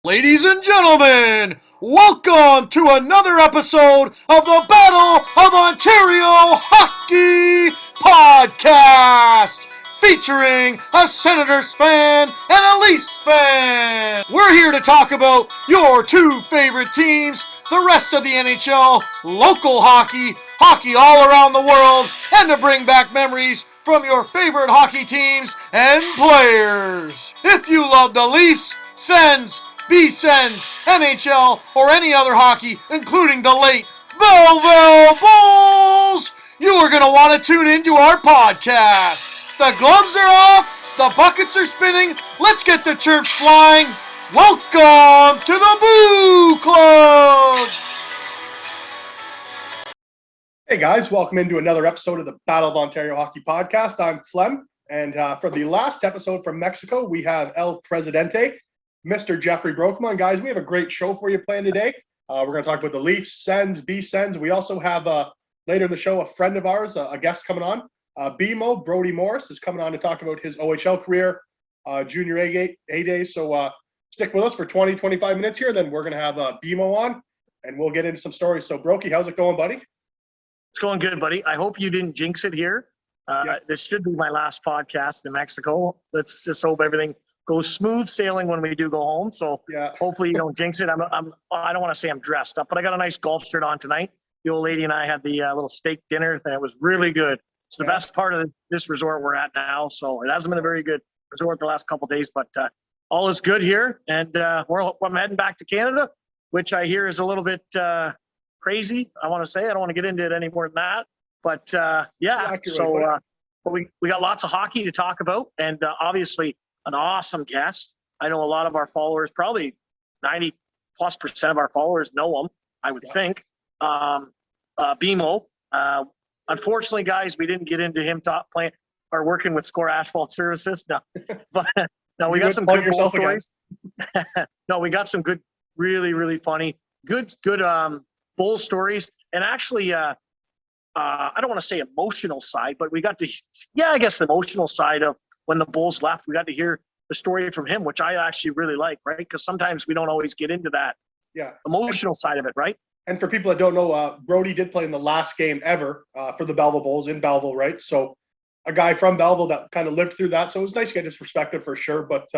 Ladies and gentlemen, welcome to another episode of the Battle of Ontario Hockey Podcast, featuring a Senators fan and a Leafs fan. We're here to talk about your two favorite teams, the rest of the NHL, local hockey, hockey all around the world, and to bring back memories from your favorite hockey teams and players. If you love the Leafs, Sens, B-Sens, NHL, or any other hockey, including the late Belleville Bulls, you are going to want to tune into our podcast. The gloves are off, the buckets are spinning, let's get the chirps flying. Welcome to the Boo Club! Hey guys, welcome into another episode of the Battle of Ontario Hockey Podcast. I'm Flem, and for the last episode from Mexico, we have El Presidente, Mr. Jeffrey Brokema. Guys, we have a great show for you planned today. We're going to talk about the Leafs, Sens, B-Sens. We also have, later in the show, a friend of ours, a guest coming on. BMO, Brodie Morris, is coming on to talk about his OHL career, junior A days. So stick with us for 20, 25 minutes here. Then we're going to have BMO on, and we'll get into some stories. So, Brokey, how's it going, buddy? It's going good, buddy. I hope you didn't jinx it here. This should be my last podcast in Mexico. Let's just hope everything goes smooth sailing when we do go home. So hopefully you don't jinx it. I don't want to say I'm dressed up, but I got a nice golf shirt on tonight. The old lady and I had the little steak dinner, and it was really good. It's the best part of this resort we're at now. So it hasn't been a very good resort the last couple of days, but all is good here. And I'm heading back to Canada, which I hear is a little bit crazy. I want to say, I don't want to get into it any more than that, but we got lots of hockey to talk about, and obviously an awesome guest. I know a lot of our followers, probably 90+% of our followers know him, I would think. BMO. Unfortunately, guys, we didn't get into him playing or working with Score Asphalt Services. No, but no, we got some good Bull stories. No, we got some good, really, really funny, good Bull stories, and actually, I don't want to say emotional side, but we got to, I guess the emotional side of when the Bulls left, we got to hear the story from him, which I actually really like, right? Because sometimes we don't always get into that emotional side of it, right? And for people that don't know, Brodie did play in the last game ever for the Belleville Bulls in Belleville, right? So a guy from Belleville that kind of lived through that. So it was nice to get his perspective for sure. But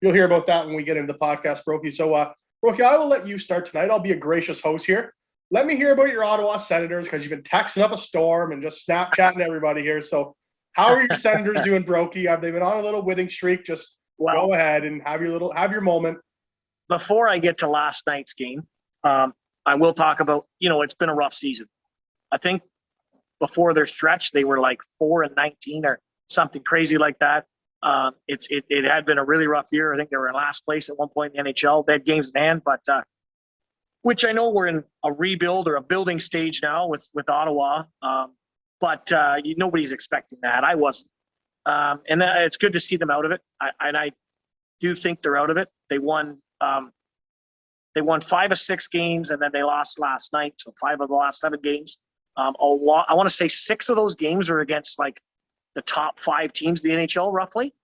you'll hear about that when we get into the podcast, Brokey. So, Brokey, I will let you start tonight. I'll be a gracious host here. Let me hear about your Ottawa Senators, because you've been texting up a storm and just Snapchatting everybody here. So how are your Senators doing, Brokey? Have they been on a little winning streak? Just go ahead and have your moment. Before I get to last night's game, I will talk about, it's been a rough season. I think before their stretch, they were like 4-19 or something crazy like that. It had been a really rough year. I think they were in last place at one point in the NHL. They had games in hand, but which I know we're in a rebuild or a building stage now with Ottawa. But nobody's expecting that. I wasn't. And it's good to see them out of it. I do think they're out of it. They won 5 of 6 games, and then they lost last night. So 5 of the last 7 games. I want to say 6 of those games are against like the top 5 teams in the NHL, roughly.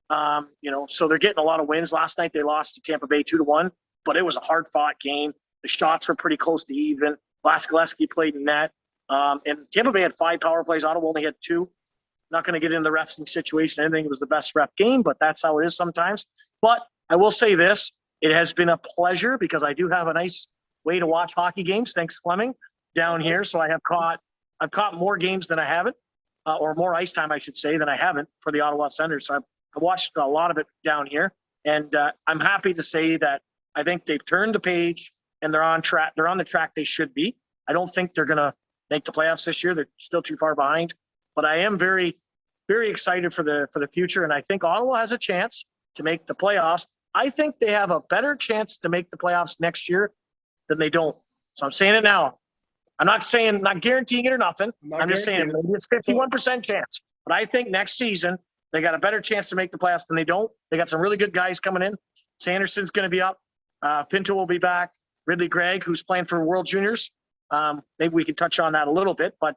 So they're getting a lot of wins. Last night they lost to Tampa Bay 2-1, but it was a hard-fought game. The shots were pretty close to even. Vasilevsky played in net. And Tampa Bay had 5 power plays. Ottawa only had 2. Not going to get into the refing situation. I think it was the best ref game, but that's how it is sometimes. But I will say this. It has been a pleasure, because I do have a nice way to watch hockey games. Thanks, Fleming, down here. So I've caught more games than I haven't, or more ice time, I should say, than I haven't for the Ottawa Senators. So I've watched a lot of it down here. And I'm happy to say that I think they've turned the page, and they're on track. They're on the track they should be. I don't think they're going to make the playoffs this year. They're still too far behind. But I am very, very excited for the future, and I think Ottawa has a chance to make the playoffs. I think they have a better chance to make the playoffs next year than they don't. So I'm saying it now. I'm not guaranteeing it or nothing. I'm just saying maybe it's 51% chance. But I think next season they got a better chance to make the playoffs than they don't. They got some really good guys coming in. Sanderson's going to be up. Pinto will be back. Ridley Gregg, who's playing for World Juniors. Maybe we can touch on that a little bit, but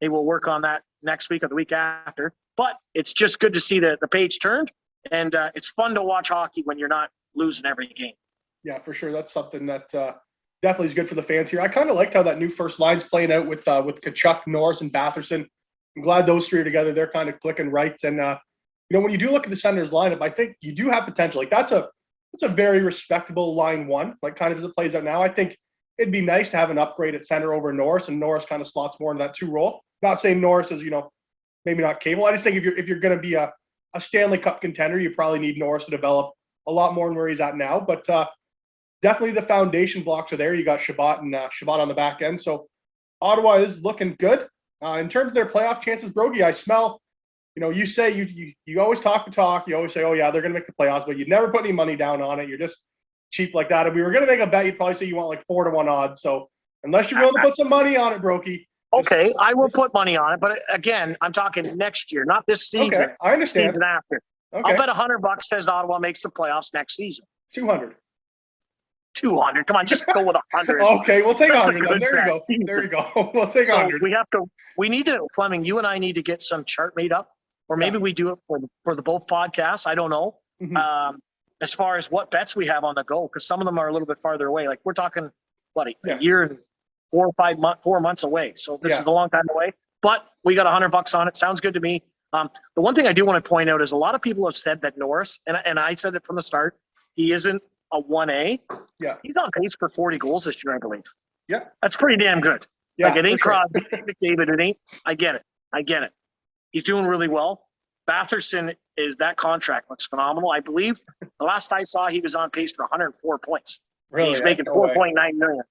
they will work on that next week or the week after. But it's just good to see the page turned, and it's fun to watch hockey when you're not losing every game. Yeah, for sure. That's something that definitely is good for the fans here. I kind of liked how that new first line's playing out with Tkachuk, Norris, and Batherson. I'm glad those three are together. They're kind of clicking right. And when you do look at the Senators lineup, I think you do have potential. Like that's a very respectable line one. Like kind of as it plays out now, I think it'd be nice to have an upgrade at center over Norris, and Norris kind of slots more into that 2 role. Not saying Norris is maybe not capable. I just think if you're going to be a Stanley Cup contender, you probably need Norris to develop a lot more than where he's at now. But definitely the foundation blocks are there. You got Shabbat on the back end. So Ottawa is looking good. In terms of their playoff chances, Brody, I smell, you say you always talk the talk. You always say, oh, yeah, they're going to make the playoffs, but you never put any money down on it. You're just cheap like that. If we were going to make a bet, you'd probably say you want like 4-1 odds. So unless you're willing to put some money on it, Brody. Okay, I will put money on it. But again, I'm talking next year, not this season. Okay, I understand. Season after. Okay. I'll bet $100 says Ottawa makes the playoffs next season. 200. 200. Come on, just go with 100. Okay, we'll take That's 100. There you go. Jesus. There you go. We'll take So 100. we need to, Fleming, you and I need to get some chart made up, or maybe we do it for the both podcasts. I don't know. Mm-hmm. As far as what bets we have on the go, because some of them are a little bit farther away. Like we're talking, a year and 4 months away. So this is a long time away, but we got $100 on it. Sounds good to me. The one thing I do want to point out is a lot of people have said that Norris, and I said it from the start, he isn't a 1A. Yeah. He's on pace for 40 goals this year, I believe. Yeah. That's pretty damn good. Yeah, like it ain't sure. Crosby, McDavid, it ain't. I get it. He's doing really well. Batherson that contract looks phenomenal. I believe the last I saw, he was on pace for 104 points. Really? He's making $4.9 million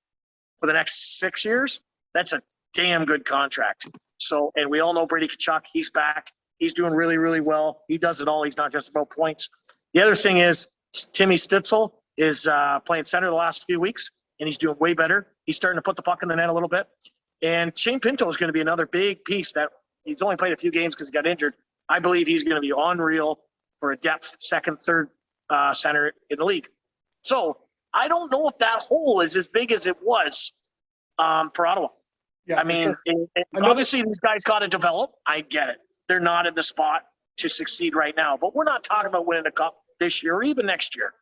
for the next 6 years. That's a damn good contract. So, and we all know Brady Tkachuk, he's back. He's doing really, really well. He does it all. He's not just about points. The other thing is Timmy Stützle is playing center the last few weeks, and he's doing way better. He's starting to put the puck in the net a little bit. And Shane Pinto is going to be another big piece that he's only played a few games because he got injured. I believe he's going to be unreal for a depth second, third center in the league. So I don't know if that hole is as big as it was for Ottawa. Yeah, I mean, sure. Obviously these guys got to develop. I get it. They're not in the spot to succeed right now, but we're not talking about winning a cup this year or even next year.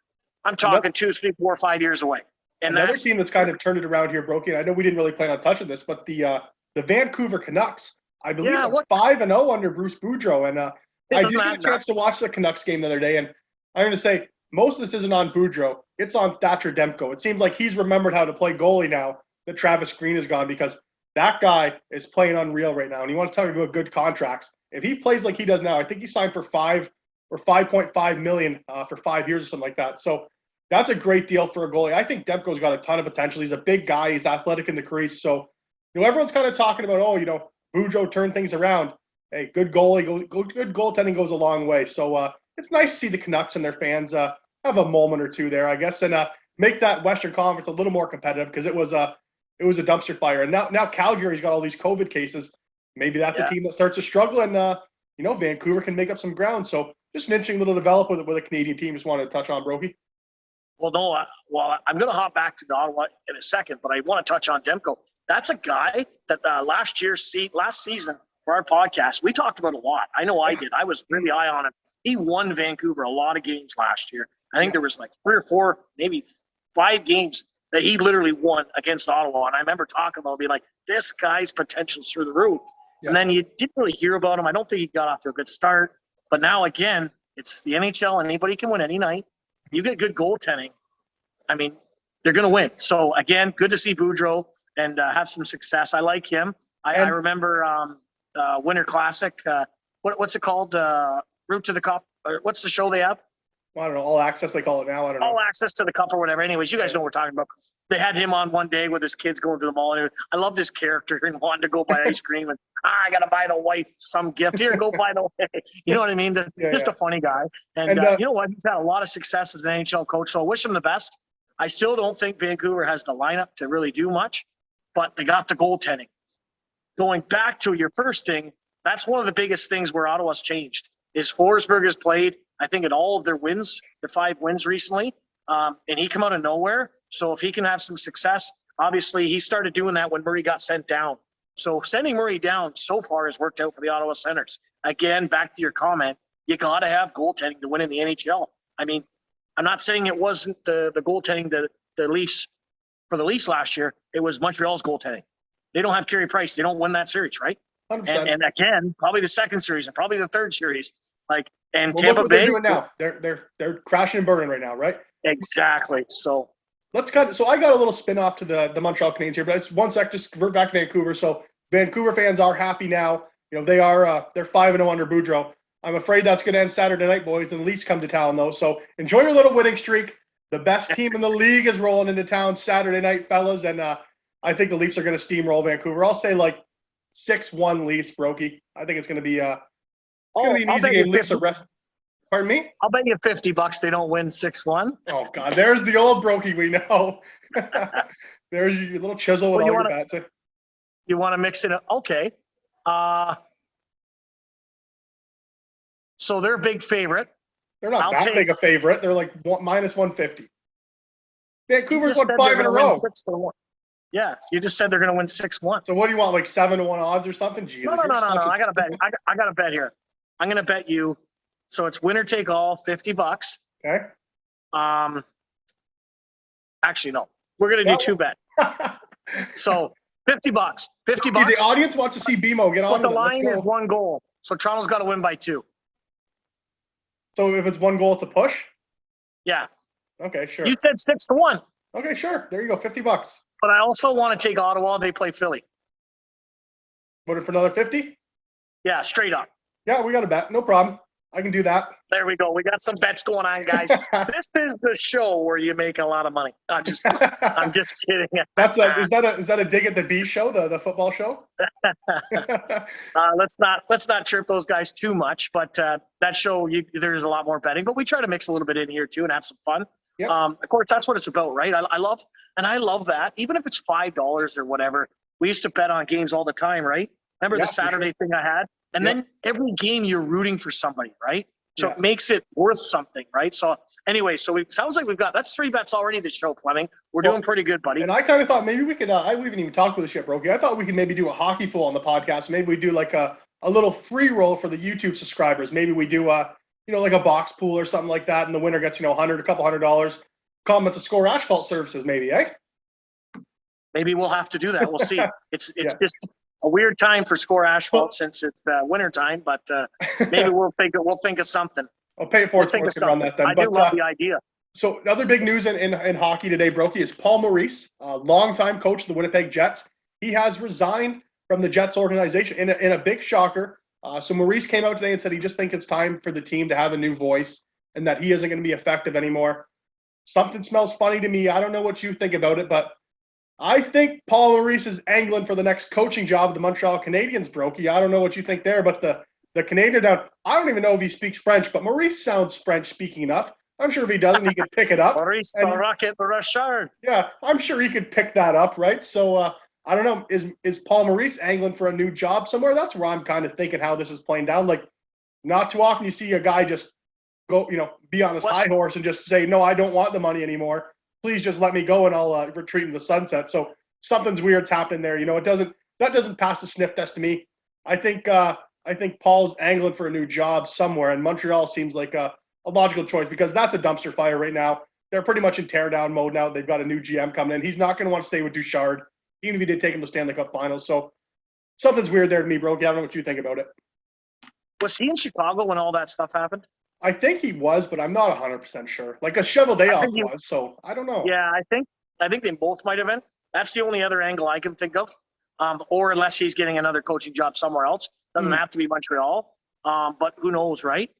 I'm talking 2, 3, 4, 5 years away. And another team that's kind of turned it around here, Brody, and I know we didn't really plan on touching this, but the Vancouver Canucks, I believe, are 5-0 under Bruce Boudreau. And I did get a chance to watch the Canucks game the other day, and I'm going to say most of this isn't on Boudreau. It's on Thatcher Demko. It seems like he's remembered how to play goalie now that Travis Green is gone, because that guy is playing unreal right now, and he wants to talk about good contracts. If he plays like he does now, I think he signed for $5.5 million for 5 years or something like that. So that's a great deal for a goalie. I think Demko's got a ton of potential. He's a big guy. He's athletic in the crease. So, everyone's kind of talking about, Boudreau turned things around. Hey, good goalie, good goaltending goes a long way. So it's nice to see the Canucks and their fans have a moment or two there, I guess, and make that Western Conference a little more competitive, because it was a dumpster fire. And now Calgary's got all these COVID cases. Maybe that's a team that starts to struggle, and Vancouver can make up some ground. So just an interesting little development with a Canadian team. Just wanted to touch on, Brody. Well, no, I'm going to hop back to Ottawa in a second, but I want to touch on Demko. That's a guy that last season for our podcast, we talked about a lot. I know I did. I was really high on him. He won Vancouver a lot of games last year. I think there was like 3 or 4, maybe 5 games that he literally won against Ottawa. And I remember talking about being like, this guy's potential's through the roof. Yeah. And then you didn't really hear about him. I don't think he got off to a good start. But now, again, it's the NHL. Anybody can win any night. You get good goaltending, I mean, they're going to win. So, again, good to see Boudreau and have some success. I like him. I remember Winter Classic. What's it called? Route to the Cup? Or what's the show they have? I don't know. All Access, they call it now. I don't know. All Access to the Cup or whatever. Anyways, you guys know what we're talking about. They had him on one day with his kids going to the mall. And I loved his character and wanted to go buy ice cream. And I got to buy the wife some gift. Here, go buy the wife. You know what I mean? Just a funny guy. And you know what? He's had a lot of success as an NHL coach. So I wish him the best. I still don't think Vancouver has the lineup to really do much, but they got the goaltending. Going back to your first thing, that's one of the biggest things where Ottawa's changed is Forsberg has played, I think, in all of their wins, the 5 wins recently, and he come out of nowhere. So if he can have some success, obviously he started doing that when Murray got sent down. So sending Murray down so far has worked out for the Ottawa Senators. Again, back to your comment, you got to have goaltending to win in the NHL. I mean, I'm not saying it wasn't the goaltending the Leafs for the Leafs last year. It was Montreal's goaltending. They don't have Carey Price. They don't win that series, right? 100%. And again, probably the second series and probably the third series. Like, and Well, Tampa look what Bay they're doing now. They're crashing and burning right now, right? Exactly. So So I got a little spin off to the Montreal Canadiens here, but it's 1 sec, just revert back to Vancouver. So Vancouver fans are happy now. You know, they're 5-0 under Boudreau. I'm afraid that's going to end Saturday night, boys, and the Leafs come to town, though. So enjoy your little winning streak. The best team in the league is rolling into town Saturday night, fellas, and I think the Leafs are going to steamroll Vancouver. I'll say like 6-1 Leafs, Brokey. I think it's going to be an easy game. Leafs are rest. Pardon me? I'll bet you $50 they don't win 6-1. Oh, God. There's the old Brokey we know. There's your little chisel with all your bets. You want to mix it up? Okay. So they're a big favorite. They're not that big a favorite. They're like minus 150. Vancouver's won 5 in a row. Yeah, you just said they're going to win 6-1. So what do you want, like 7-1 odds or something? Jesus, no. I got to bet. I got to bet here. I'm going to bet you. So it's winner take all, $50. Okay. Actually, no. We're going to do two bets. So $50. $50. The audience wants to see BMO get on. But the line is 1 goal. So Toronto's got to win by 2. So if it's 1 goal, it's a push? Yeah. Okay, sure. You said 6-1. Okay, sure. There you go, $50. But I also want to take Ottawa. They play Philly. What, for another 50? Yeah, straight up. Yeah, we got a bet. No problem. I can do that. There we go. We got some bets going on, guys. This is the show where you make a lot of money. I'm just kidding. Is that a dig at the B show, the football show? Let's not chirp those guys too much. But that show, there's a lot more betting. But we try to mix a little bit in here too and have some fun. Yep. Of course, that's what it's about, right? I love that. Even if it's $5 or whatever, we used to bet on games all the time, right? Remember the Saturday thing I had? And then every game you're rooting for somebody, right? So it makes it worth something, right? So anyway, sounds like that's 3 bets already this show, Fleming. We're doing pretty good, buddy. And I kind of thought maybe we could, we haven't even talked with the shit, Brokey. I thought we could maybe do a hockey pool on the podcast. Maybe we do like a little free roll for the YouTube subscribers. Maybe we do like a box pool or something like that. And the winner gets, a couple $100. Comments to Score Asphalt Services, maybe, eh? Maybe we'll have to do that. We'll see. It's just a weird time for Score Asphalt since it's winter time, but maybe we'll think of something. I'll pay it forward. Sports can run that then. I do love the idea. So another big news in hockey today, Brokey, is Paul Maurice, longtime coach of the Winnipeg Jets. He has resigned from the Jets organization in a big shocker. So Maurice came out today and said he just thinks it's time for the team to have a new voice and that he isn't going to be effective anymore. Something smells funny to me. I don't know what you think about it, but I think Paul Maurice is angling for the next coaching job of the Montreal Canadiens, Brokey. I don't know what you think there, but the Canadian down, I don't even know if he speaks French, but Maurice sounds French-speaking enough. I'm sure if he doesn't, he could pick it up. Maurice, the rocket, the Richard. Yeah, I'm sure he could pick that up, right? So I don't know. Is Paul Maurice angling for a new job somewhere? That's where I'm kind of thinking how this is playing down. Like, not too often you see a guy just go, be on his high horse and just say, no, I don't want the money anymore. Please just let me go and I'll retreat into the sunset. So something's weird's happening there. That doesn't pass the sniff test to me. I think Paul's angling for a new job somewhere, and Montreal seems like a logical choice because that's a dumpster fire right now. They're pretty much in tear down mode now. They've got a new GM coming in. He's not going to want to stay with Duchard, even if he did take him to Stanley Cup Finals. So something's weird there to me, bro. I don't know what you think about it. Was he in Chicago when all that stuff happened? I think he was, but I'm not 100% sure. Like a Cheveldayoff was, so I don't know. Yeah, I think they both might have been. That's the only other angle I can think of. Or unless he's getting another coaching job somewhere else. Doesn't have to be Montreal. But who knows, right?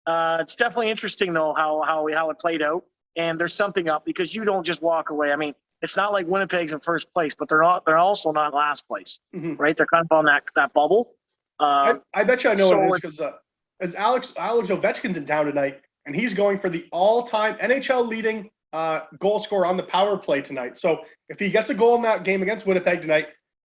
It's definitely interesting though how it played out. And there's something up because you don't just walk away. I mean, it's not like Winnipeg's in first place, but they're also not last place, right? They're kind of on that bubble. I bet you I know what it is because as Alex Ovechkin's in town tonight, and he's going for the all-time NHL leading goal scorer on the power play tonight. So if he gets a goal in that game against Winnipeg tonight,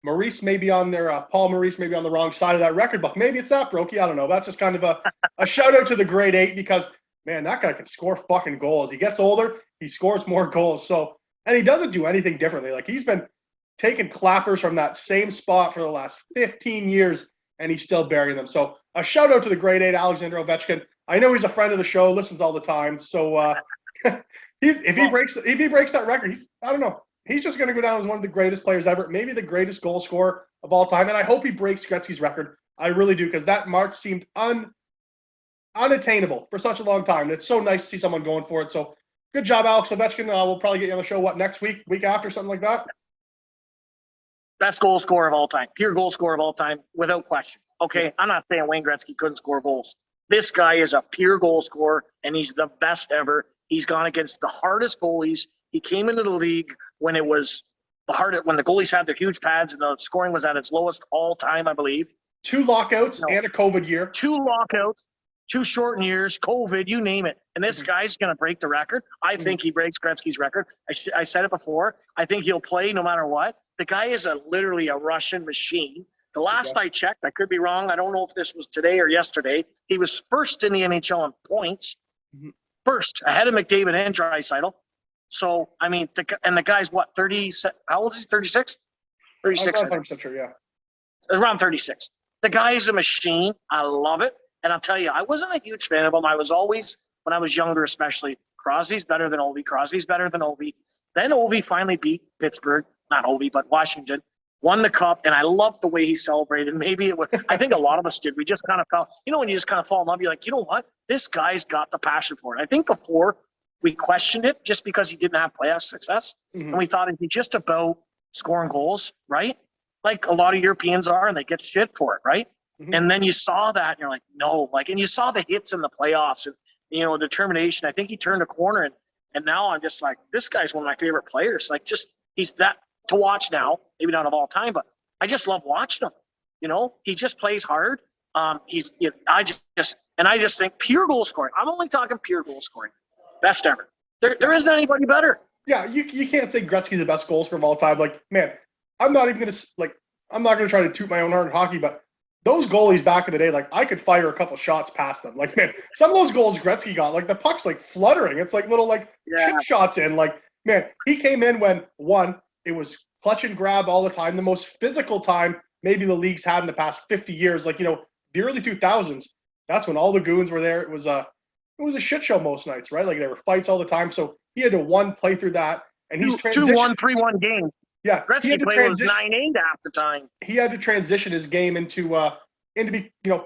Maurice may be on there. Paul Maurice may be on the wrong side of that record book. Maybe it's that, Brokey. I don't know. That's just kind of a shout out to the grade 8 because, man, that guy can score fucking goals. He gets older, he scores more goals. So, and he doesn't do anything differently. Like he's been taking clappers from that same spot for the last 15 years, and he's still burying them. So a shout out to the grade 8 Alexander Ovechkin. I know he's a friend of the show, listens all the time. So if he breaks that record, I don't know. He's just going to go down as one of the greatest players ever, maybe the greatest goal scorer of all time. And I hope he breaks Gretzky's record. I really do, because that mark seemed unattainable for such a long time. And it's so nice to see someone going for it. So good job, Alex Ovechkin. We'll probably get you on the show, next week after, something like that? Best goal scorer of all time. Pure goal scorer of all time, without question. Okay, I'm not saying Wayne Gretzky couldn't score goals. This guy is a pure goal scorer, and he's the best ever. He's gone against the hardest goalies. He came into the league when it was when the goalies had their huge pads and the scoring was at its lowest all time, I believe. 2 lockouts and a COVID year. 2 lockouts, 2 shortened years, COVID, you name it. And this guy's going to break the record. I think he breaks Gretzky's record. I said it before. I think he'll play no matter what. The guy is literally a Russian machine. The last I checked, I could be wrong. I don't know if this was today or yesterday. He was first in the NHL in points. First, ahead of McDavid and Draisaitl. So, I mean, the guy's what, 30? How old is he? 36? 36. I'm sure, yeah. Around 36. The guy is a machine. I love it. And I'll tell you, I wasn't a huge fan of him. I was always, when I was younger especially, Crosby's better than Ovi. Crosby's better than Ovi. Then Ovi finally beat Pittsburgh. Not Ovi, but Washington. Won the cup, and I loved the way he celebrated. Maybe it was, I think a lot of us did. We just kind of felt, when you just kind of fall in love, you're like, you know what? This guy's got the passion for it. I think before we questioned it just because he didn't have playoff success. And we thought it'd be just about scoring goals, right? Like a lot of Europeans are, and they get shit for it, right? And then you saw that, and you're like, no. And you saw the hits in the playoffs and, determination. I think he turned a corner, and now I'm just like, this guy's one of my favorite players. Like, just, he's that to watch now, maybe not of all time, but I just love watching him. He just plays hard. I just think pure goal scoring. I'm only talking pure goal scoring. Best ever. There isn't anybody better. Yeah, you can't say Gretzky's the best goal scorer of all time. Like, man, I'm not going to try to toot my own horn in hockey, but those goalies back in the day, like, I could fire a couple shots past them. Like, man, some of those goals Gretzky got, like, the puck's like fluttering. It's like little chip shots in. Like, man, he came in when it was clutch and grab all the time, the most physical time maybe the league's had in the past 50 years. Like, the early 2000s, that's when all the goons were there. It was a shit show most nights, right? Like, there were fights all the time. So he had to play through that, and he's 2-1, 3-1 games. Yeah, Gretzky played was 9-8 half the time. He had to transition his game into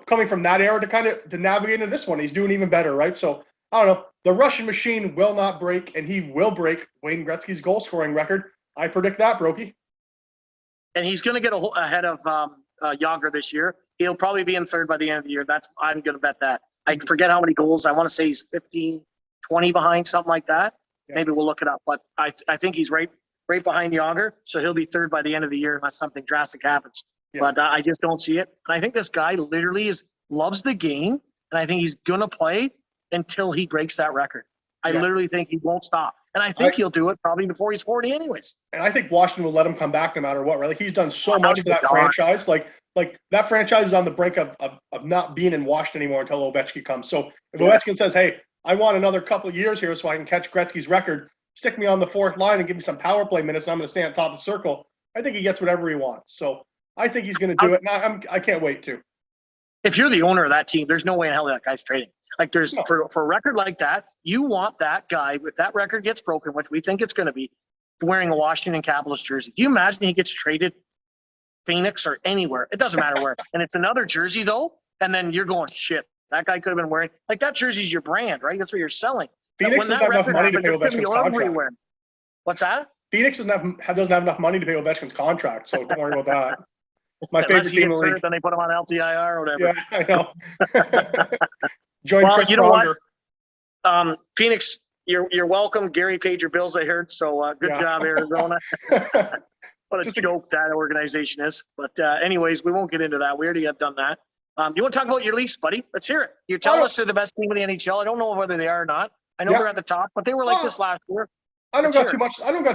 coming from that era to navigate into this one. He's doing even better, right? So I don't know. The Russian machine will not break, and he will break Wayne Gretzky's goal scoring record. I predict that, Brokey. And he's going to get ahead of Yager this year. He'll probably be in third by the end of the year. I'm going to bet that. I forget how many goals. I want to say he's 15, 20 behind, something like that. Yeah. Maybe we'll look it up. But I think he's right behind Yager, so he'll be third by the end of the year unless something drastic happens. Yeah. But I just don't see it. And I think this guy literally loves the game, and I think he's going to play until he breaks that record. I literally think he won't stop. And I think he'll do it probably before he's 40 anyways. And I think Washington will let him come back no matter what, right? Like, he's done so much for that franchise. Like that franchise is on the brink of not being in Washington anymore until Ovechkin comes. So if Ovechkin says, hey, I want another couple of years here so I can catch Gretzky's record, stick me on the fourth line and give me some power play minutes, and I'm going to stay on top of the circle, I think he gets whatever he wants. So I think he's going to do it. And I can't wait to. If you're the owner of that team, there's no way in hell that guy's trading. Like, for a record like that, you want that guy, if that record gets broken, which we think it's going to be, wearing a Washington Capitals jersey. Do you imagine he gets traded Phoenix or anywhere? It doesn't matter where. And it's another jersey, though, and then you're going, shit, that guy could have been wearing – like, that jersey's your brand, right? That's what you're selling. Phoenix doesn't have enough money to pay Ovechkin's contract. What's that? Phoenix doesn't have enough money to pay Ovechkin's contract, so don't worry about that. My favorite team in the league. Then they put him on LTIR or whatever. Yeah, I know. Join Chris Pronger. What? Phoenix, you're welcome. Gary paid your bills, I heard. So good job, Arizona. What a joke that organization is. But anyways, we won't get into that. We already have done that. You want to talk about your Leafs, buddy? Let's hear it. You're telling us they're the best team in the NHL. I don't know whether they are or not. I know they're at the top, but they were like this last year. I don't got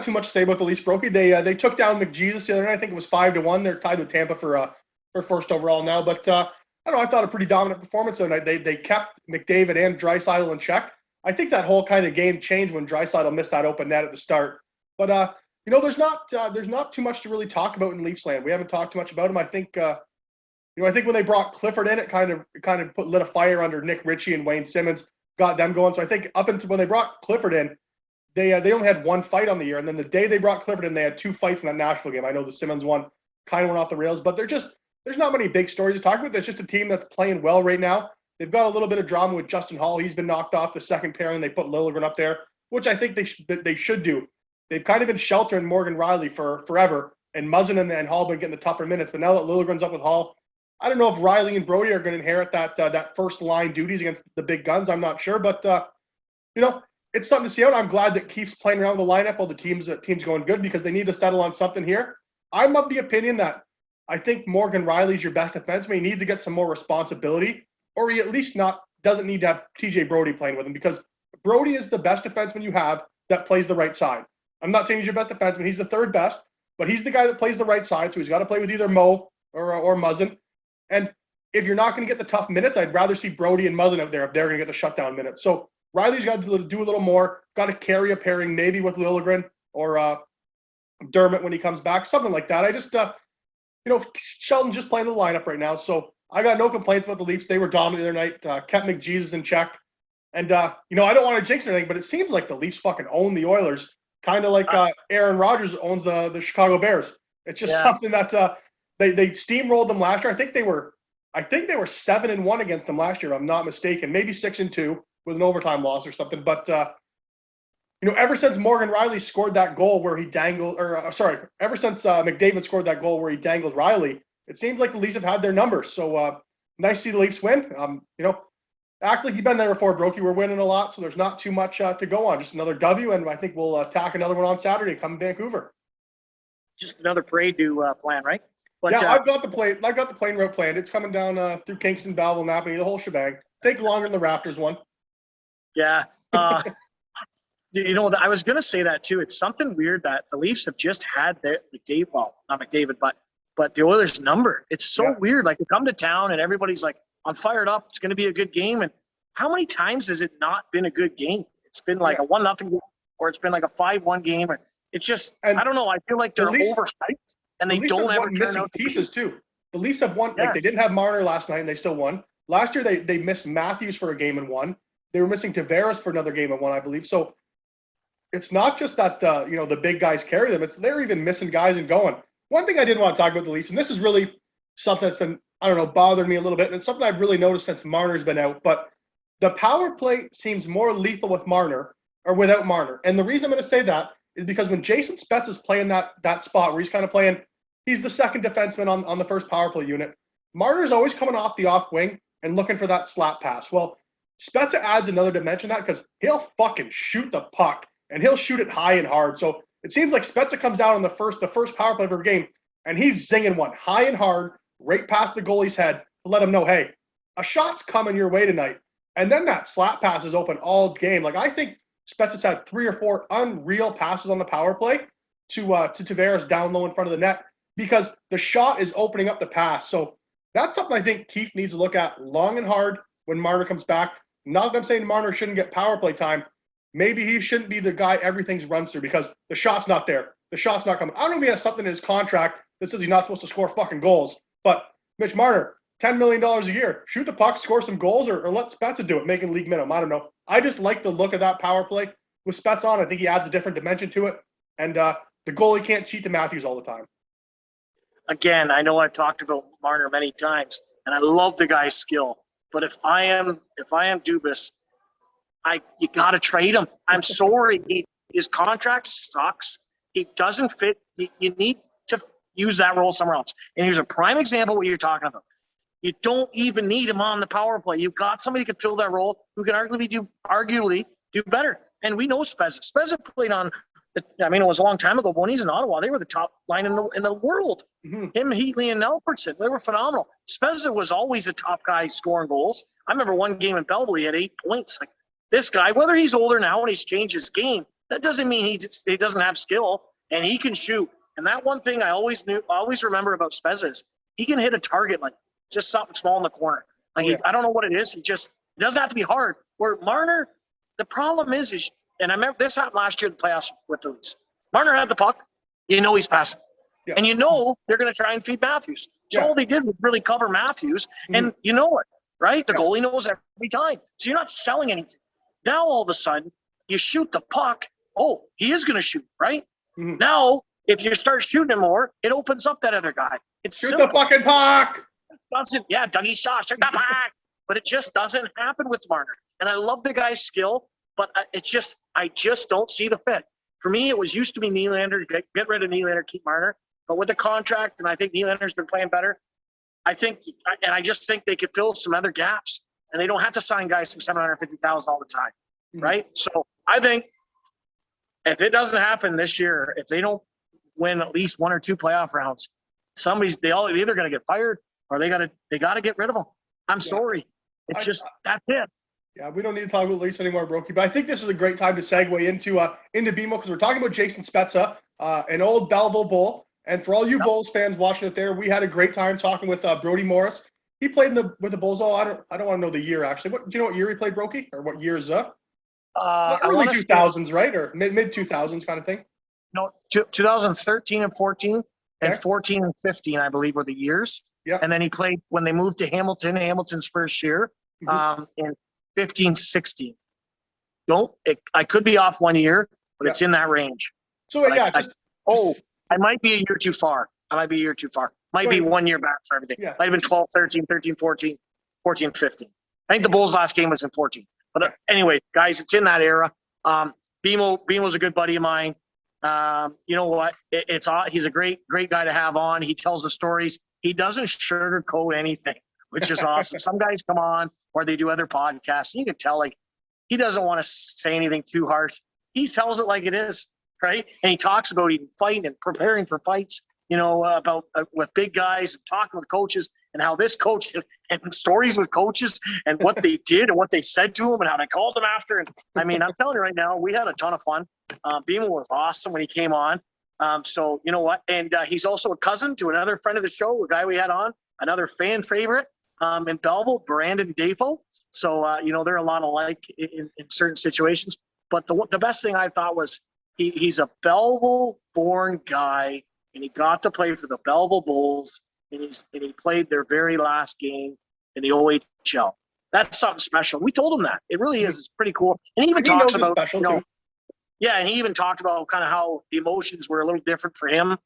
too much to say about the Leafs, Brokey. They took down McJesus the other night. I think it was 5-1. They're tied with Tampa for first overall now. But I don't know. I thought a pretty dominant performance the other night. They kept McDavid and Draisaitl in check. I think that whole kind of game changed when Draisaitl missed that open net at the start. But there's not too much to really talk about in Leafs land. We haven't talked too much about him. I think I think when they brought Clifford in, it kind of lit a fire under Nick Ritchie and Wayne Simmons. got them going. So I think up until when they brought Clifford in, they only had one fight on the year. And then the day they brought Clifford in, they had 2 fights in that Nashville game. I know the Simmons one kind of went off the rails, but there's not many big stories to talk about. There's just a team that's playing well right now. They've got a little bit of drama with Justin Hall. He's been knocked off the second pairing. They put Liljegren up there, which I think they should do. They've kind of been sheltering Morgan Riley for forever, and Muzzin and Hall been getting the tougher minutes. But now that Liljegren's up with Hall, I don't know if Riley and Brody are going to inherit that first line duties against the big guns. I'm not sure, but it's something to see out. I'm glad that Keefe's playing around with the lineup while the team's going good, because they need to settle on something here. I'm of the opinion that I think Morgan Riley's your best defenseman. He needs to get some more responsibility, or he at least doesn't need to have TJ Brody playing with him, because Brody is the best defenseman you have that plays the right side. I'm not saying he's your best defenseman. He's the third best, but he's the guy that plays the right side, so he's got to play with either Mo or Muzzin. And if you're not going to get the tough minutes, I'd rather see Brody and Muzzin out there if they're going to get the shutdown minutes. So Riley's got to do a little more, got to carry a pairing maybe with Liljegren or Dermott when he comes back, something like that. I just, Sheldon's just playing the lineup right now, so I got no complaints about the Leafs. They were dominant the other night, kept McJesus in check. And, I don't want to jinx anything, but it seems like the Leafs fucking own the Oilers, kind of like Aaron Rodgers owns the Chicago Bears. It's just something that they steamrolled them last year. I think they were 7-1 against them last year, if I'm not mistaken. Maybe 6-2 with an overtime loss or something. But ever since Morgan Riley scored that goal where he ever since McDavid scored that goal where he dangled Riley, it seems like the Leafs have had their numbers. So nice to see the Leafs win. Act like you've been there before, Brokey. We're winning a lot, so there's not too much to go on. Just another W, and I think we'll attack another one on Saturday. Come to Vancouver. Just another parade to plan, right? But, yeah, I've got the plane route planned. It's coming down through Kingston, Belleville, Napanee, the whole shebang. Take longer than the Raptors one. Yeah. I was going to say that too. It's something weird that the Leafs have just had their not McDavid, but the Oilers number. It's so weird. Like, they come to town and everybody's like, I'm fired up. It's going to be a good game. And how many times has it not been a good game? It's been like a 1-0 game, or it's been like a 5-1 game. It's just, I don't know. I feel like they're overhyped, and they don't ever turn out pieces too. The Leafs have won. Like, they didn't have Marner last night and they still won. Last year they missed Matthews for a game and won. They were missing Tavares for another game and won, I believe. So it's not just that the big guys carry them. They're even missing guys and going. One thing I did want to talk about the Leafs, and this is really something that's been, bothering me a little bit, and it's something I've really noticed since Marner's been out, but the power play seems more lethal with Marner or without Marner. And the reason I'm going to say that is because when Jason Spezza is playing that spot where he's kind of playing, he's the second defenseman on the first power play unit. Marner's always coming off the off wing and looking for that slap pass. Well, Spezza adds another dimension to that, because he'll fucking shoot the puck, and he'll shoot it high and hard. So it seems like Spezza comes out on the first power play of every game, and he's zinging one high and hard, right past the goalie's head to let him know, hey, a shot's coming your way tonight. And then that slap pass is open all game. Like, I think Spezza's had 3 or 4 unreal passes on the power play to Tavares down low in front of the net, because the shot is opening up the pass. So that's something I think Keefe needs to look at long and hard when Marner comes back. Not that I'm saying Marner shouldn't get power play time. Maybe he shouldn't be the guy everything runs through, because the shot's not there. The shot's not coming. I don't know if he has something in his contract that says he's not supposed to score fucking goals. But Mitch Marner, $10 million a year. Shoot the puck, score some goals, or let Spezza do it, making league minimum. I don't know. I just like the look of that power play with Spezza on. I think he adds a different dimension to it. And the goalie can't cheat to Matthews all the time. Again, I know I've talked about Marner many times, and I love the guy's skill. But if I am Dubas, you got to trade him. I'm sorry. His contract sucks. He doesn't fit. You need to use that role somewhere else. And here's a prime example of what you're talking about. You don't even need him on the power play. You've got somebody who can fill that role, who can arguably do better. And we know Spezza. Spezza played on, it was a long time ago, but when he's in Ottawa, they were the top line in the world. Mm-hmm. Him, Heatley, and Alfredson, they were phenomenal. Spezza was always a top guy scoring goals. I remember one game in Belleville, he had 8 points. Like, this guy, whether he's older now and he's changed his game, that doesn't mean he doesn't have skill, and he can shoot. And that one thing I always remember about Spezza is he can hit a target, like just something small in the corner. Like, I don't know what it is. It doesn't have to be hard. Where Marner, the problem is, and I remember this happened last year in the playoffs with the Leafs. Marner had the puck. He's passing. Yeah. And they're going to try and feed Matthews. So all they did was really cover Matthews, and it, right? The goalie knows every time. So you're not selling anything. Now all of a sudden, you shoot the puck. Oh, he is going to shoot, right? Mm-hmm. Now, if you start shooting him more, it opens up that other guy. It's Shoot simple. the fucking puck. Yeah, Dougie Shaw, shoot the puck. But it just doesn't happen with Marner. And I love the guy's skill, but I just don't see the fit. For me, it used to be Nylander, get rid of Nylander, keep Marner. But with the contract, and I think Nylander's been playing better, I just think they could fill some other gaps. And they don't have to sign guys for $750,000 all the time, right? So I think if it doesn't happen this year, if they don't win at least one or two playoff rounds, they're either going to get fired or they got to get rid of them. I'm sorry. It's that's it. Yeah, we don't need to talk about Lisa anymore, Brokey. But I think this is a great time to segue into BMO because we're talking about Jason Spezza, an old Belleville Bull. And for all you Bulls fans watching it there, we had a great time talking with Brodie Morris. He played with the Bulls. I don't want to know the year actually. Do you know what year he played, Brokey, or what years? Early 2000s, right, or mid 2000s kind of thing. No, 2013 and 14, and 14 and 15, I believe, were the years. Yeah. And then he played when they moved to Hamilton's first year, in 15, 16. I could be off 1 year, but it's in that range. So I might be a year too far. Might be 1 year back for everything. Yeah. Might have been 12, 13, 13, 14, 14, 15. I think the Bulls' last game was in 14. But anyway, guys, it's in that era. BMO's a good buddy of mine. You know what? He's a great guy to have on. He tells the stories. He doesn't sugarcoat anything, which is awesome. Some guys come on or they do other podcasts. And you can tell, like, he doesn't want to say anything too harsh. He tells it like it is, right? And he talks about even fighting and preparing for fights, about with big guys and talking with coaches and how this coach and stories with coaches and what they did and what they said to him and how they called him after. And I mean, I'm telling you right now, we had a ton of fun. BMO was awesome when he came on. So you know what? And he's also a cousin to another friend of the show, a guy we had on, another fan favorite in Belleville, Brandon Dafo. So, they're a lot alike in certain situations. But the best thing I thought was he's a Belleville-born guy, and he got to play for the Belleville Bulls, and he played their very last game in the OHL. That's something special. We told him that. It really is. It's pretty cool. And he even talks about, and he even talked about kind of how the emotions were a little different for him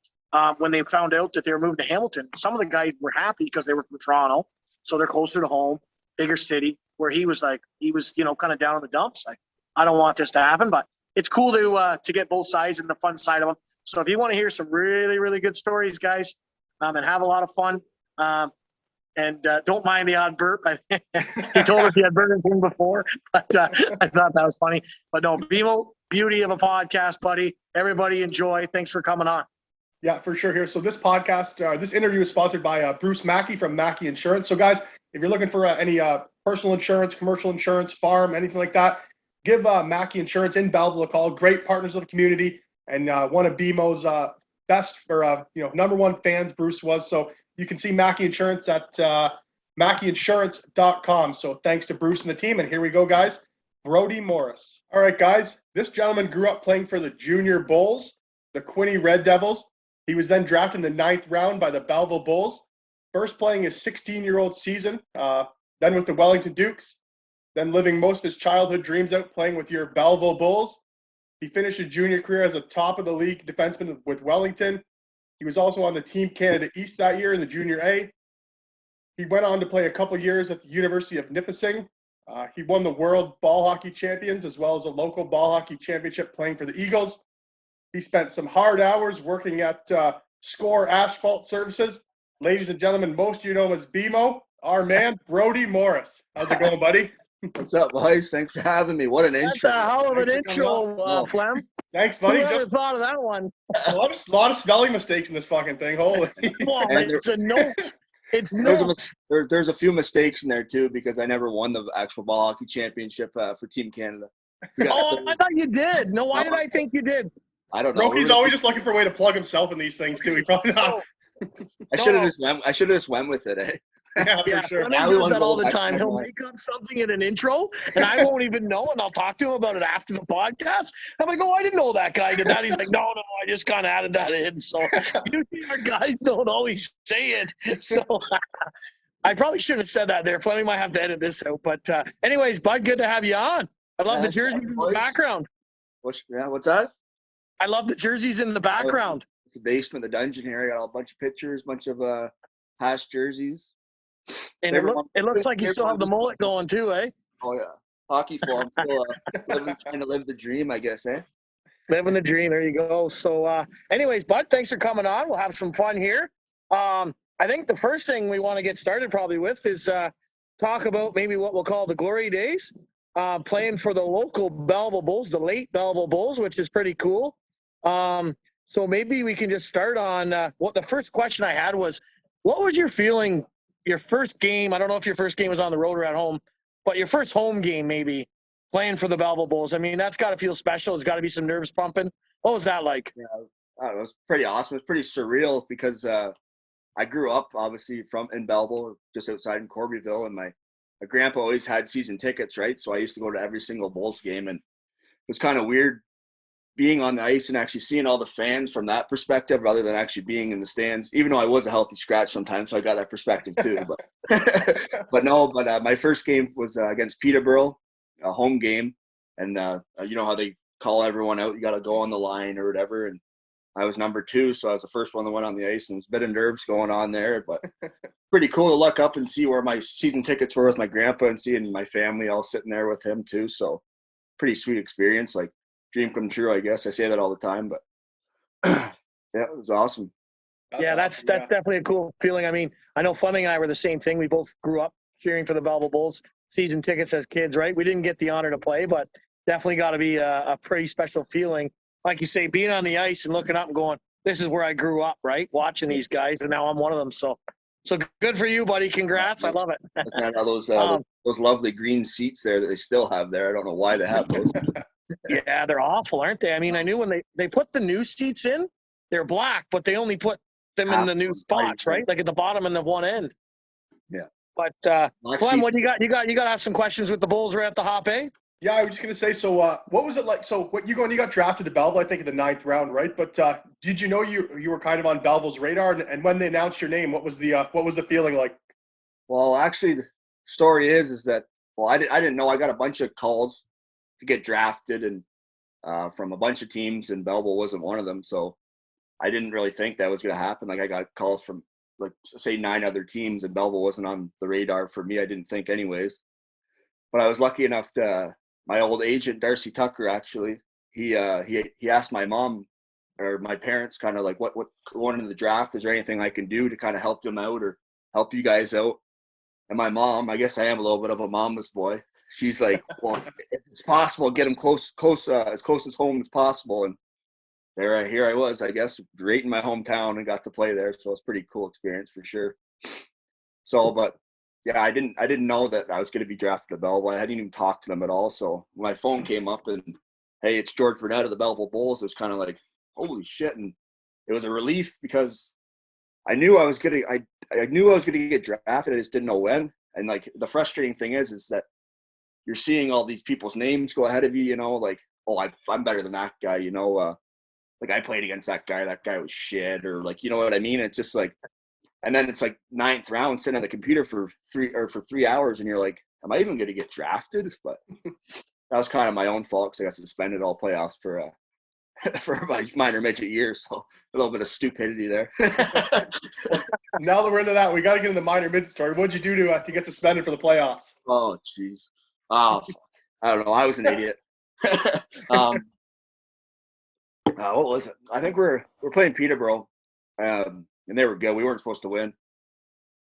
when they found out that they were moving to Hamilton. Some of the guys were happy because they were from Toronto, so they're closer to home, bigger city, where he was kind of down in the dumps. Like, I don't want this to happen, but it's cool to get both sides and the fun side of them. So if you want to hear some really, really good stories, guys, and have a lot of fun, and don't mind the odd burp. He told us he had Burger King before, but I thought that was funny. But no, BMO, beauty of a podcast, buddy. Everybody enjoy. Thanks for coming on. Yeah, for sure here. So this podcast, this interview is sponsored by Bruce Mackey from Mackey Insurance. So guys, if you're looking for any personal insurance, commercial insurance, farm, anything like that, give Mackey Insurance in Belleville a call. Great partners of the community, and one of BMO's best for number one fans. Bruce was. So you can see Mackey Insurance at MackeyInsurance.com. So thanks to Bruce and the team. And here we go, guys. Brodie Morris. All right, guys. This gentleman grew up playing for the Junior Bulls, the Quinte Red Devils. He was then drafted in the 9th round by the Belleville Bulls. First playing his 16-year-old season, then with the Wellington Dukes, then living most of his childhood dreams out playing with your Belleville Bulls. He finished his junior career as a top-of-the-league defenseman with Wellington. He was also on the Team Canada East that year in the Junior A. He went on to play a couple years at the University of Nipissing. He won the World Ball Hockey Champions as well as a local ball hockey championship playing for the Eagles. He spent some hard hours working at Score Asphalt Services. Ladies and gentlemen, most of you know him as BMO, our man, Brodie Morris. How's it going, buddy? What's up, boys? Thanks for having me. What an intro. That's a hell of an intro, Flem. Thanks, buddy. Whoever thought of that one? A lot of spelling mistakes in this fucking thing. Holy. Well, it's a note. It's notes. There's a few mistakes in there, too, because I never won the actual ball hockey championship for Team Canada. I thought you did. No, why did I think you did? I don't know. Brokey's always just looking for a way to plug himself in these things, too. He probably not. I should have just went with it, eh? Yeah, for sure. He does that all the time. He'll make up something in an intro, and I won't even know, and I'll talk to him about it after the podcast. I'm like, I didn't know that guy did that. He's like, no, I just kind of added that in. So usually our guys don't always say it. So I probably should have said that there. Plenty might have to edit this out. But anyways, bud, good to have you on. I love the jerseys in the background. What's that? I love the jerseys in the background. The basement, the dungeon here. I got a bunch of pictures, bunch of past jerseys. And it looks like you still have the mullet going too, eh? Oh yeah, hockey form. Still trying to live the dream, I guess, eh? Living the dream. There you go. So, anyways, Bud, thanks for coming on. We'll have some fun here. I think the first thing we want to get started probably with is talk about maybe what we'll call the glory days, playing for the local Belleville Bulls, the late Belleville Bulls, which is pretty cool. So maybe we can just start on what the first question I had was, what was your feeling, your first game? I don't know if your first game was on the road or at home, but your first home game maybe playing for the Belleville Bulls. I mean, that's got to feel special. There's got to be some nerves pumping. What was that like? Yeah, it was pretty awesome. It was pretty surreal because I grew up obviously in Belleville, just outside in Corbyville, and my grandpa always had season tickets, right? So I used to go to every single Bulls game, and it was kind of weird being on the ice and actually seeing all the fans from that perspective rather than actually being in the stands, even though I was a healthy scratch sometimes, so I got that perspective too. But my first game was against Peterborough, a home game, and you know how they call everyone out, you got to go on the line or whatever, and I was number 2, so I was the first one that went on the ice, and there's a bit of nerves going on there, but pretty cool to look up and see where my season tickets were with my grandpa and seeing my family all sitting there with him too, so pretty sweet experience, like dream come true, I guess. I say that all the time, but yeah, it was awesome. That's definitely a cool feeling. I mean, I know Fleming and I were the same thing. We both grew up cheering for the Belleville Bulls, season tickets as kids, right? We didn't get the honor to play, but definitely got to be a pretty special feeling. Like you say, being on the ice and looking up and going, this is where I grew up, right? Watching these guys, and now I'm one of them. So good for you, buddy. Congrats. I love it. And those lovely green seats there that they still have there. I don't know why they have those. Yeah, they're awful, aren't they? I mean, I knew when they put the new seats in, they're black, but they only put them in the new spots, right? Like at the bottom and the one end. Yeah. But Clem, what you got? You got to ask some questions with the Bulls right at the hop, eh? Yeah, I was just gonna say. So, what was it like? So, you got drafted to Belleville, I think, in the 9th round, right? But did you know you were kind of on Belleville's radar? And when they announced your name, what was the feeling like? Well, actually, the story is that I didn't know. I got a bunch of calls to get drafted, and from a bunch of teams, and Belleville wasn't one of them. So I didn't really think that was gonna happen. Like I got calls from like say 9 other teams, and Belleville wasn't on the radar for me. I didn't think anyways. But I was lucky enough to. My old agent, Darcy Tucker, actually, he asked my mom or my parents kind of like, what going into the draft, is there anything I can do to kind of help them out or help you guys out? And my mom, I guess I am a little bit of a mama's boy. She's like, well, if it's possible, get them close as close as home as possible. And here I was, I guess, right in my hometown and got to play there. So it's a pretty cool experience for sure. So, but yeah, I didn't know that I was going to be drafted to Belleville. I hadn't even talked to them at all. So when my phone came up and, hey, it's George Burnett of the Belleville Bulls, it was kind of like, holy shit. And it was a relief because I knew I was going to get drafted. I just didn't know when. And like the frustrating thing is that you're seeing all these people's names go ahead of you, you know, like, oh, I'm better than that guy, you know, like I played against that guy was shit, or like, you know what I mean? It's just like, and then it's like 9th round, sitting on the computer for 3 hours, and you're like, am I even going to get drafted? But that was kind of my own fault because I got suspended all playoffs for my minor midget years. So a little bit of stupidity there. Now that we're into that, we got to get into the minor midget story. What'd you do to get suspended for the playoffs? Oh, jeez. Oh, I don't know. I was an idiot. What was it? I think we're playing Peterborough. And they were good. We weren't supposed to win.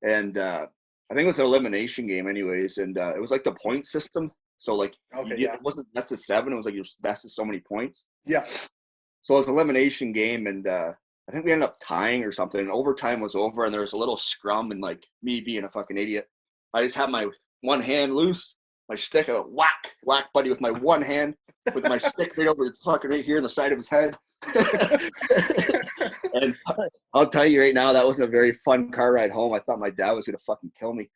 And I think it was an elimination game anyways. And it was like the point system. So like it wasn't best of 7. It was like your best of so many points. Yeah. So it was an elimination game. And I think we ended up tying or something. And overtime was over. And there was a little scrum. And like me being a fucking idiot, I just had my one hand loose. My stick, I went whack buddy with my one hand with my stick right over the fucking right here in the side of his head. And I'll tell you right now, that wasn't a very fun car ride home. I thought my dad was gonna fucking kill me.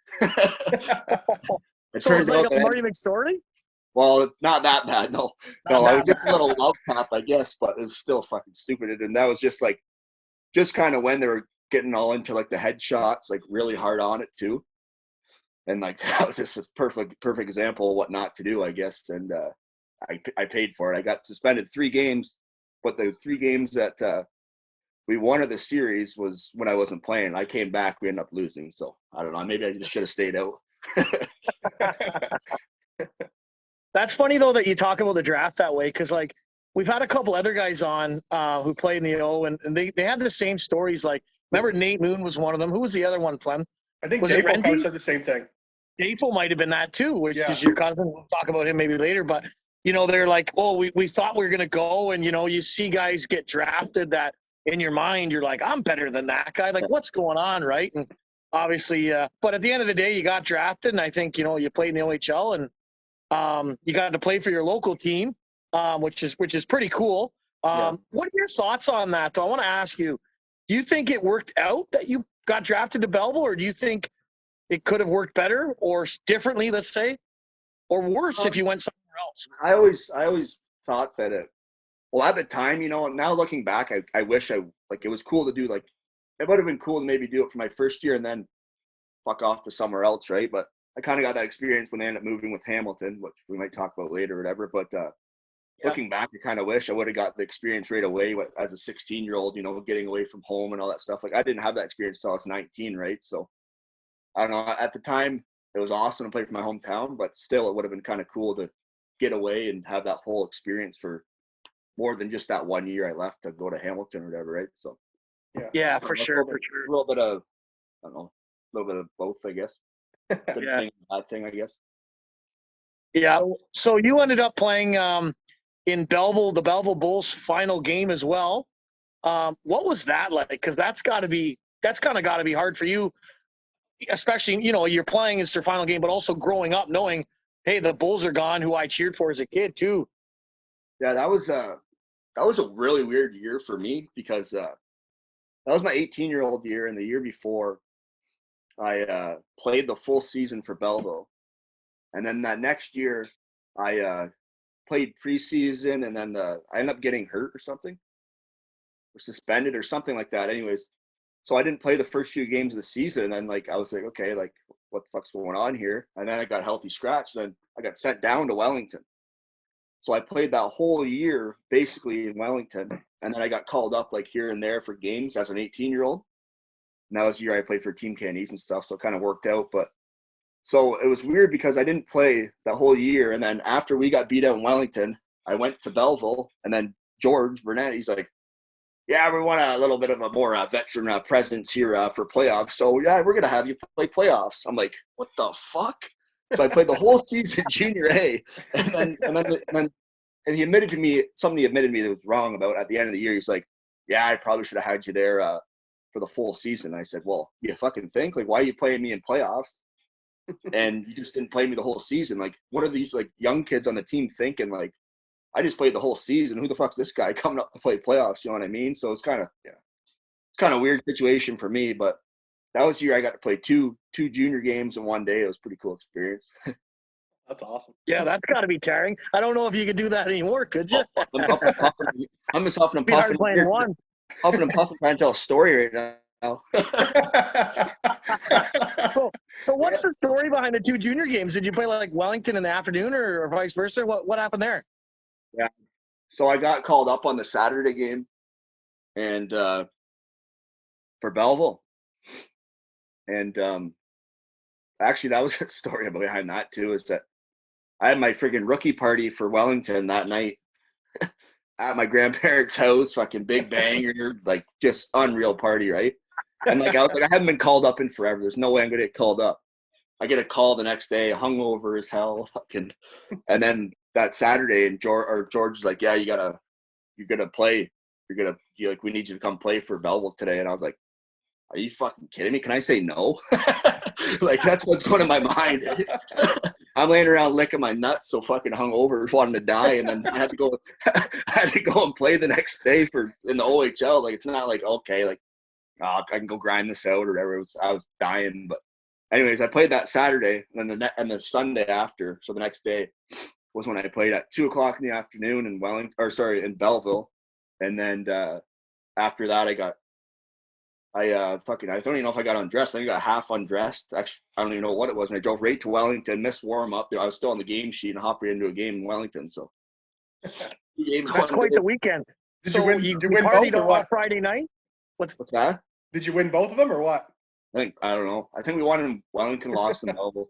So it's like a Marty McSorley? Well, not that bad, no. No, I was just a little love tap, I guess, but it was still fucking stupid. And that was just kind of when they were getting all into like the headshots, like really hard on it too. And like that was just a perfect example of what not to do, I guess. And I paid for it. I got suspended 3 games, but the 3 games that we won of the series was when I wasn't playing. I came back, we ended up losing. So I don't know. Maybe I just should have stayed out. That's funny though that you talk about the draft that way, because like we've had a couple other guys on who played in the O, and they had the same stories. Like, remember Nate Moon was one of them. Who was the other one, Flem? I think Was Dave it Renty? kind of said the same thing. Dapel might have been that too, which Yeah. is your cousin. We'll talk about him maybe later. But, you know, they're like, oh, we thought we were going to go. And, you know, you see guys get drafted that in your mind, you're like, I'm better than that guy. Like, what's going on, right? And obviously, but at the end of the day, you got drafted. And I think, you know, you played in the OHL and you got to play for your local team, which is pretty cool. What are your thoughts on that, though? I want to ask you, do you think it worked out that you got drafted to Belleville, or do you think it could have worked better or differently, let's say, or worse if you went somewhere else? I always thought that well, at the time, you know, now looking back, I wish it was cool to do, like, it would have been cool to maybe do it for my first year and then fuck off to somewhere else, right? But I kind of got that experience when they ended up moving with Hamilton, which we might talk about later or whatever. But looking back, I kind of wish I would have got the experience right away as a 16-year-old, you know, getting away from home and all that stuff. Like, I didn't have that experience until I was 19, right? So, I don't know. At the time, it was awesome to play for my hometown, but still, it would have been kind of cool to get away and have that whole experience for more than just that 1 year I left to go to Hamilton or whatever, right? So, yeah, for sure. A little bit of, I don't know, a little bit of both, I guess. Good thing, bad thing, I guess. Yeah. So you ended up playing in Belleville, the Belleville Bulls final game as well. What was that like? Because that's kind of got to be hard for you, especially, you know, you're playing it's their final game, but also growing up knowing, hey, the Bulls are gone, who I cheered for as a kid too. Yeah, that was a really weird year for me because that was my 18-year-old year, and the year before I played the full season for Belleville. And then that next year I played preseason, and then I ended up getting hurt or something, or suspended or something like that. Anyways, so I didn't play the first few games of the season, and then like I was like, okay, like what the fuck's going on here? And then I got healthy scratch. Then I got sent down to Wellington. So I played that whole year basically in Wellington, and then I got called up like here and there for games as an 18-year-old. And that was the year I played for Team Canadies and stuff, so it kind of worked out. But so it was weird because I didn't play that whole year, and then after we got beat out in Wellington, I went to Belleville, and then George Burnett, he's like, yeah, we want a little bit of a more veteran presence here for playoffs. So yeah, we're gonna have you play playoffs. I'm like, what the fuck? So I played the whole season junior A, and he admitted to me something. He admitted to me that was wrong about at the end of the year. He's like, yeah, I probably should have had you there for the full season. I said, well, you fucking think, like, why are you playing me in playoffs? And you just didn't play me the whole season. Like, what are these like young kids on the team thinking? Like, I just played the whole season. Who the fuck's this guy coming up to play playoffs? You know what I mean? So it's kind of weird situation for me. But that was the year I got to play two junior games in one day. It was a pretty cool experience. That's awesome. Yeah, that's got to be tiring. I don't know if you could do that anymore, could you? I'm just huffing and Be hard puffing. playing one. Huffing and puffing trying to tell a story right now. So what's the story behind the 2 junior games? Did you play like Wellington in the afternoon or vice versa? What happened there? Yeah. So I got called up on the Saturday game and for Belleville. And actually that was a story behind that too, is that I had my freaking rookie party for Wellington that night at my grandparents' house, fucking big banger, like just unreal party, right? And like I was like, I haven't been called up in forever. There's no way I'm gonna get called up. I get a call the next day, hungover as hell, fucking. And then that Saturday, and George is like, yeah, you're gonna play. We need you to come play for Belleville today. And I was like, are you fucking kidding me? Can I say no? Like, that's what's going in my mind. I'm laying around licking my nuts, so fucking hungover, wanting to die, and then I had to go and play the next day in the OHL. Like, it's not like, okay, like, I can go grind this out or whatever. I was dying, but anyways, I played that Saturday, and then the Sunday after, so the next day was when I played at 2:00 in the afternoon in Belleville, and then after that I don't even know if I got undressed. I think I got half undressed. Actually, I don't even know what it was. And I drove right to Wellington, missed warm up. I was still on the game sheet and hopped right into a game in Wellington. So That's quite the weekend. Did So you win? you Did you win partied both or on what? Friday night? What's that? Did you win both of them or what? I don't know. I think we won in Wellington, lost in Belleville.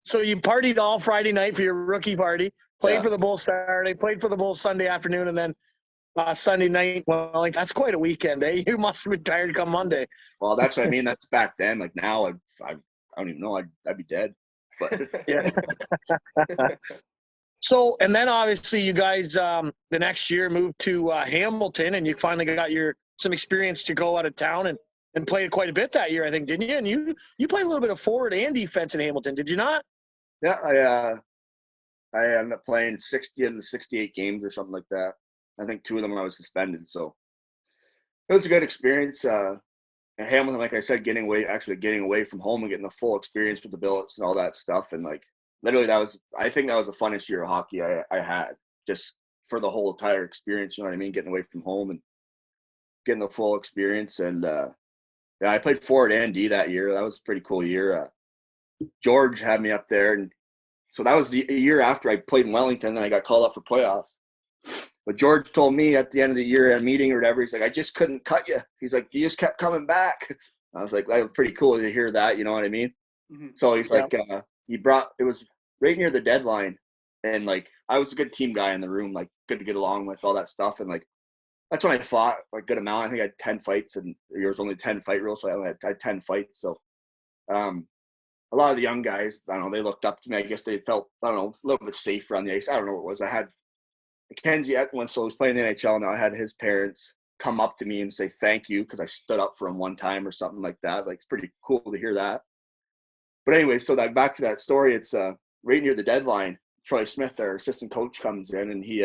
So you partied all Friday night for your rookie party, played Yeah. for the Bulls Saturday, played for the Bulls Sunday afternoon, and then Sunday night. Well, like that's quite a weekend, eh? You must have been tired come Monday. Well, that's what I mean. That's back then. Like now, I don't even know. I'd be dead. But Yeah. So, and then obviously you guys the next year moved to Hamilton, and you finally got some experience to go out of town and played quite a bit that year, I think, didn't you? And you played a little bit of forward and defense in Hamilton, did you not? yeah, I ended up playing 60 of the 68 games or something like that. I think 2 of them I was suspended. So it was a good experience. And Hamilton, like I said, getting away from home and getting the full experience with the billets and all that stuff. And like literally I think that was the funnest year of hockey I had, just for the whole entire experience. You know what I mean? Getting away from home and getting the full experience. And yeah, I played forward and D that year. That was a pretty cool year. George had me up there, and so that was the year after I played in Wellington, and I got called up for playoffs. But George told me at the end of the year at a meeting or whatever, he's like, I just couldn't cut you. He's like, you just kept coming back. I was like, that was pretty cool to hear that, you know what I mean? Mm-hmm. So he's like, it was right near the deadline, and like I was a good team guy in the room, like good to get along with, all that stuff. And like that's when I fought like a good amount. I think I had 10 fights, and there was only 10 fight rule, so I had 10 fights. So a lot of the young guys, I don't know, they looked up to me. I guess they felt, I don't know, a little bit safer on the ice. I don't know what it was. I had Mackenzie Etwin, so he was playing in the NHL now. I had his parents come up to me and say thank you because I stood up for him one time or something like that. Like, it's pretty cool to hear that. But anyway, so that back to that story, it's right near the deadline. Troy Smith, our assistant coach, comes in, and he's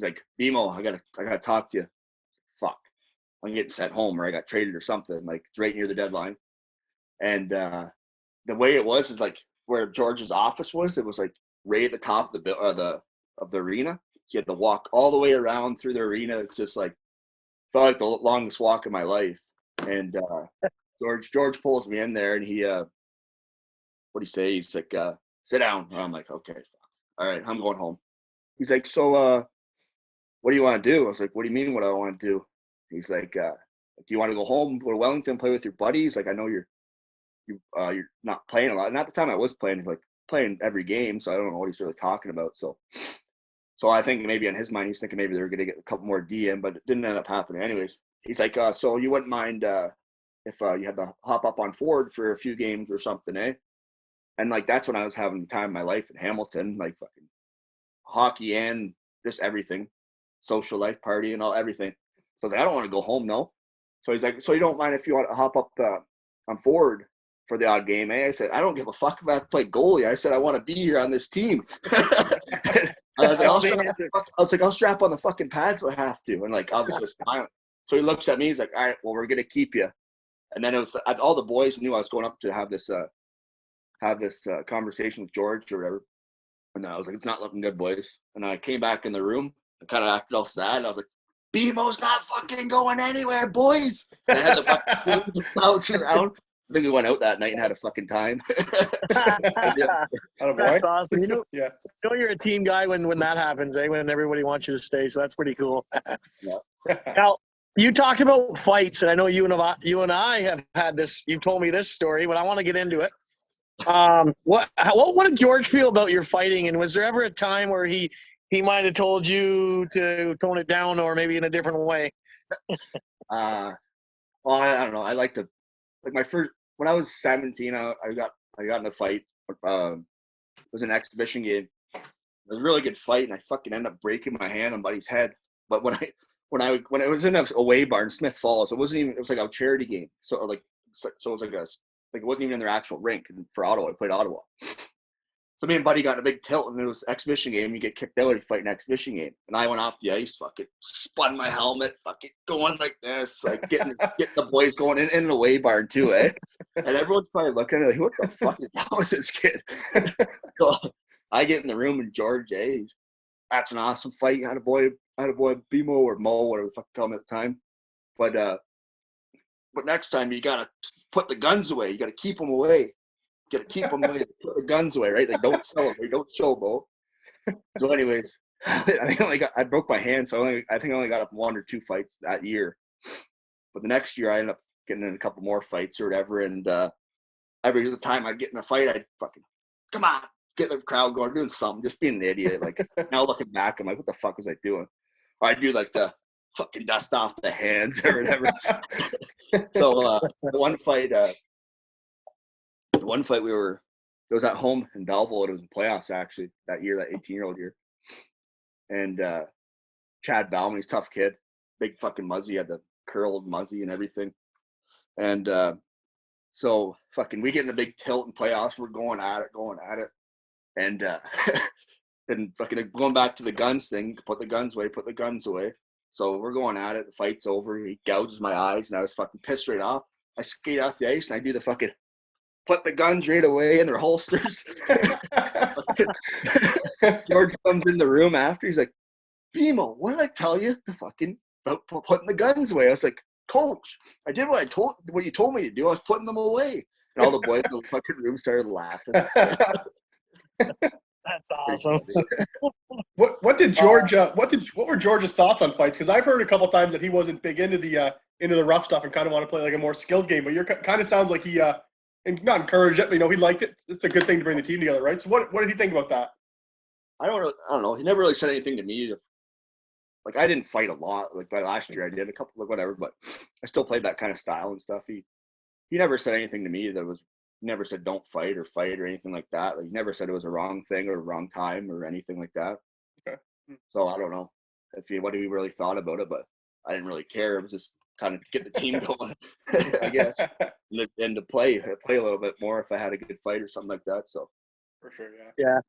like, BMO, I gotta talk to you. Fuck, I'm getting sent home, or I got traded or something. Like, it's right near the deadline. And the way it was is like where George's office was. It was like right at the top of the arena. You had to walk all the way around through the arena. It's just like felt like the longest walk of my life. And George pulls me in there, and he what do you say? He's like, sit down. And I'm like, okay, all right, I'm going home. He's like, so what do you want to do? I was like, what do you mean what I want to do? He's like, do you want to go home, go to Wellington, play with your buddies? Like, I know you're not playing a lot. And at the time I was playing every game, so I don't know what he's really talking about. So I think maybe in his mind he's thinking maybe they were going to get a couple more DM, but it didn't end up happening. Anyways, he's like, so you wouldn't mind if you had to hop up on forward for a few games or something, eh? And like that's when I was having the time of my life in Hamilton, like fucking hockey and just everything, social life, party and all everything. So I was like, I don't want to go home, no. So he's like, so you don't mind if you want to hop up on forward for the odd game, eh? I said, I don't give a fuck if I have to play goalie. I said, I want to be here on this team. I was like, I'll strap on the fucking pads if I have to. And like, obviously smiling. So he looks at me, he's like, all right, well, we're going to keep you. And then it was, all the boys knew I was going up to have this conversation with George or whatever. And I was like, it's not looking good, boys. And I came back in the room and kind of acted all sad. I was like, BMO's not fucking going anywhere, boys. And I had to bounce around. I think we went out that night and had a fucking time. That's awesome. You know you're a team guy when that happens, eh? When everybody wants you to stay. So that's pretty cool. Now, you talked about fights, and I know you and I have had this. You told me this story, but I want to get into it. What did George feel about your fighting? And was there ever a time where he might have told you to tone it down, or maybe in a different way? Well, I don't know. I like to, like my first, when I was 17, I got in a fight. It was an exhibition game. It was a really good fight, and I fucking ended up breaking my hand on Buddy's head. But when it was in a away bar in Smith Falls, it was like a charity game. So it was like it wasn't even in their actual rink. And for Ottawa, I played Ottawa. So me and Buddy got in a big tilt, and it was exhibition game. You get kicked out if you fight an exhibition game. And I went off the ice, fucking spun my helmet, fucking going like this, like getting the boys going in an away barn too, eh? And everyone's probably looking at me like, what the fuck is wrong with this kid? So I get in the room, and George, that's an awesome fight. I had a boy BMO or Mo, whatever the fuck you call him at the time. But next time you gotta put the guns away. You gotta keep them away. You gotta keep them away. Put the guns away, right? Like, don't sell them. Right? Don't showboat. So anyways, I broke my hand, so I think I only got up 1 or 2 fights that year. But the next year I ended up getting in a couple more fights or whatever, and every time I'd get in a fight, I'd fucking come on, get the crowd going, doing something, just being an idiot. Like now looking back, I'm like, what the fuck was I doing? Or I'd do like the fucking dust off the hands or whatever. So the one fight it was at home in Belleville. It was in playoffs actually that year, that 18-year-old year. And Chad Bauman, he's a tough kid, big fucking muzzy, had the curled muzzy and everything. And so fucking we get in a big tilt in playoffs. We're going at it. And and fucking going back to the guns thing, put the guns away. So we're going at it. The fight's over. He gouges my eyes, and I was fucking pissed right off. I skate off the ice, and I do the fucking put the guns right away in their holsters. George comes in the room after. He's like, "Bimo, what did I tell you? About putting the guns away." I was like, "Coach, I did what you told me to do. I was putting them away." And all the boys in the fucking room started laughing. That's awesome. What were George's thoughts on fights? Because I've heard a couple times that he wasn't big into the rough stuff and kind of want to play like a more skilled game. But you're kind of sounds like he and not encouraged it, but he liked it. It's a good thing to bring the team together, right? So what did he think about that? I don't know. He never really said anything to me. Like I didn't fight a lot. Like by last year I did a couple, like whatever, but I still played that kind of style and stuff. He never said anything to me that was. Never said don't fight or anything like that. Like he never said it was a wrong thing or a wrong time or anything like that. Okay. So I don't know what he really thought about it, but I didn't really care. It was just kind of get the team going, I guess, and to play a little bit more if I had a good fight or something like that. So for sure, yeah. Yeah.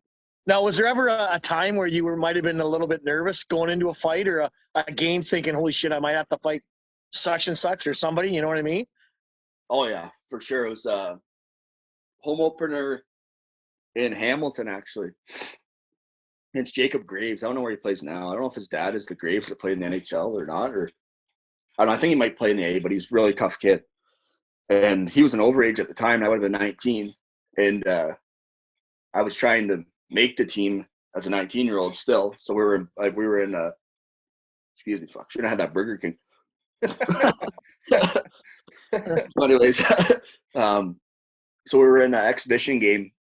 Now, was there ever a time where you might have been a little bit nervous going into a fight or a game, thinking, "Holy shit, I might have to fight such and such or somebody"? You know what I mean? Oh yeah, for sure. It was home opener in Hamilton, actually. It's Jacob Graves. I don't know where he plays now. I don't know if his dad is the Graves that played in the NHL or not. Or I don't know. I think he might play in the A, but he's a really tough kid. And he was an overage at the time. I would have been 19. And I was trying to make the team as a 19-year-old still. So we were in excuse me, fuck. Shouldn't have had that Burger King. So anyways, so we were in an exhibition game,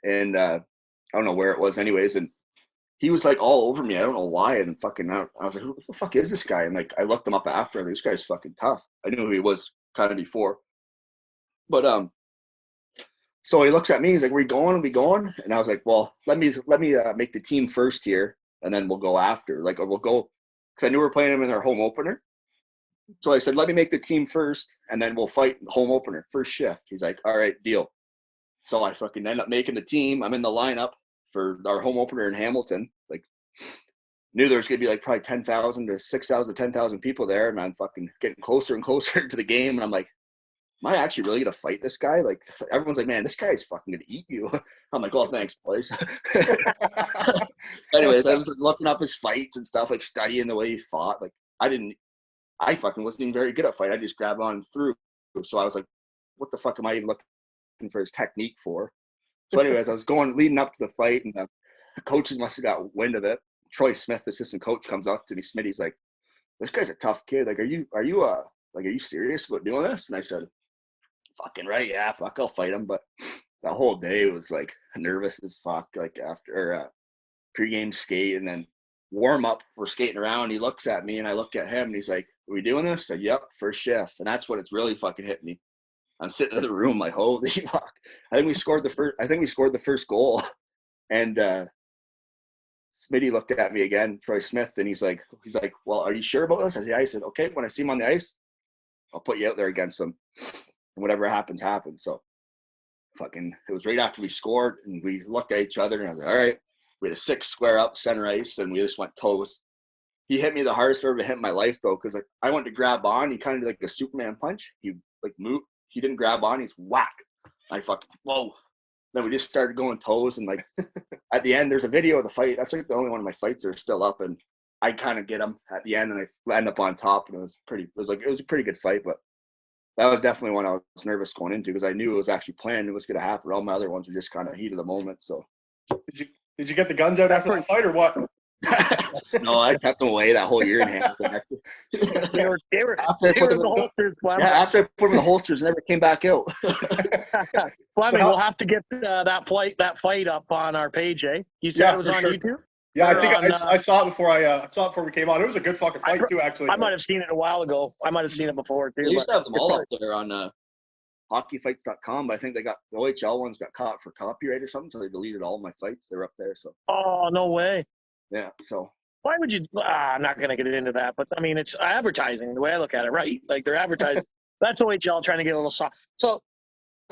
and I don't know where it was anyways, and he was like all over me. I don't know why. And fucking, I was like, who the fuck is this guy? And like, I looked him up after. This guy's fucking tough. I knew who he was kind of before. But so he looks at me. He's like, "We going?" And I was like, "Well, let me make the team first here, and then we'll go after. Like, or we'll go," because I knew we were playing him in our home opener. So I said, "Let me make the team first, and then we'll fight home opener, first shift." He's like, "All right, deal." So I fucking end up making the team. I'm in the lineup for our home opener in Hamilton. Like, knew there was going to be like probably 10,000 to 6,000 to 10,000 people there. And I'm fucking getting closer and closer to the game. And I'm like, am I actually really going to fight this guy? Like, everyone's like, "Man, this guy's fucking going to eat you." I'm like, "Oh, thanks, boys." Anyways, I was looking up his fights and stuff, like studying the way he fought. Like, I fucking wasn't even very good at fight. I just grabbed on and threw. So I was like, what the fuck am I even looking for his technique for? So anyways, I was leading up to the fight, and the coaches must have got wind of it. Troy Smith, the assistant coach, comes up to me. Smitty's like, "This guy's a tough kid. Like, are you serious about doing this?" And I said, "Fucking right, yeah, fuck, I'll fight him." But that whole day was like nervous as fuck. Like after pregame skate and then warm up, we're skating around. He looks at me and I look at him, and he's like, "Are we doing this?" I said, "Yep, first shift." And that's when it's really fucking hit me. I'm sitting in the room like, holy fuck. I think we scored the first goal. And Smitty looked at me again, Troy Smith, and he's like, "Well, are you sure about this?" I said, "Yeah." I said, "Okay, when I see him on the ice, I'll put you out there against him. And whatever happens, happens." So fucking, it was right after we scored, and we looked at each other, and I was like, all right. We had a 6 square up center ice, and we just went toes. He hit me the hardest I've ever hit in my life, though, because like I went to grab on. He kind of did like a Superman punch. He like moved. He didn't grab on. He's whack. I fucking, whoa. Then we just started going toes, and like at the end, there's a video of the fight. That's like the only one of my fights that are still up, and I kind of get him at the end, and I end up on top, and it was a pretty good fight, but that was definitely one I was nervous going into because I knew it was actually planned. It was going to happen. All my other ones were just kind of heat of the moment. So Did you get the guns out after that fight or what? No, I kept them away that whole year and a half. They were After I put them in the in, holsters, Fleming. yeah, after I put them in the holsters, never came back out. Fleming, we'll have to get that fight up on our page, eh? You said Yeah, it was for on sure. YouTube? Yeah, Or I think on, I saw it before I saw it before we came on. It was a good fucking fight too, actually. I might have seen it a while ago. I might have seen it before too. They used to have them it's all probably- up there on hockeyfights.com, but I think the OHL ones got caught for copyright or something, so they deleted all my fights. They're up there, so Oh, no way. yeah. So Why would you? I'm not going to get into that, but I mean, it's advertising the way I look at it, right? Like they're advertising. That's OHL trying to get a little soft. So,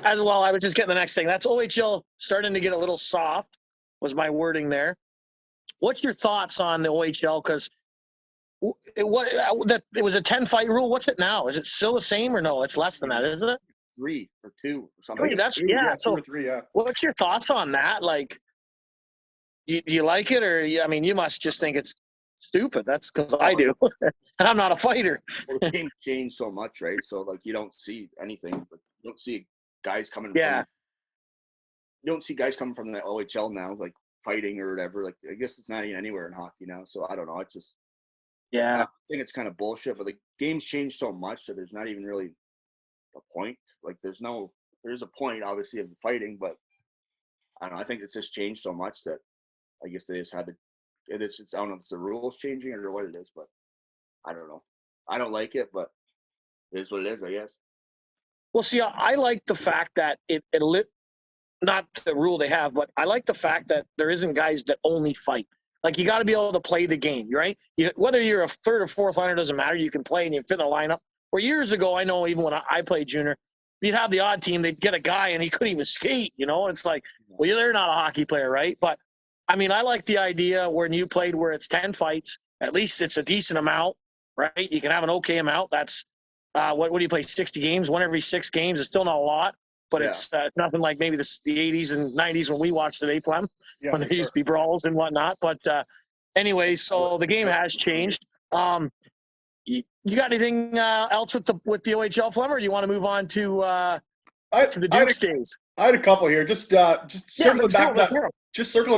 as well, I was just getting the next thing. That's OHL starting to get a little soft, was my wording there. What's your thoughts on the OHL? Because it was a 10-fight rule. What's it now? Is it still the same or no? It's less than that, isn't it? 3 or 2 or something. Three, that's Two, yeah. 2 So, or 3, yeah. what's your thoughts on that? Like, do you like it, or I mean, you must just think it's stupid. That's because I do, and I'm not a fighter. Well, the game changed so much, right? So like you don't see anything, but you don't see guys coming. Yeah. You don't see guys coming from the OHL now, like fighting or whatever. Like I guess it's not even anywhere in hockey now. So I don't know. It's just I Yeah. think it's kind of bullshit. But the game's changed so much that there's not even really a point. Like there's a point obviously of fighting, but I don't know. I think it's just changed so much that I guess they just had to. I don't know if it's the rules changing or what it is, but I don't know. I don't like it, but it is what it is, I guess. Well, see, I like the fact that not the rule they have, but I like the fact that there isn't guys that only fight. Like, you got to be able to play the game, right? Whether you're a third or fourth liner doesn't matter. You can play and you fit in the lineup. Or years ago, I know even when I played junior, you'd have the odd team, they'd get a guy and he couldn't even skate, It's like, well, they're not a hockey player, right? But, I mean, I like the idea when you played where it's 10 fights, at least it's a decent amount, right? You can have an okay amount. That's, what do you play, 60 games? One every 6 games is still not a lot, but it's nothing like maybe the 80s and 90s when we watched it, Plem, when there used to be brawls and whatnot. But anyway, so the game has changed. You got anything else with the OHL, Flem, or do you want to move on to the Dukes days? I had a couple here. Just circling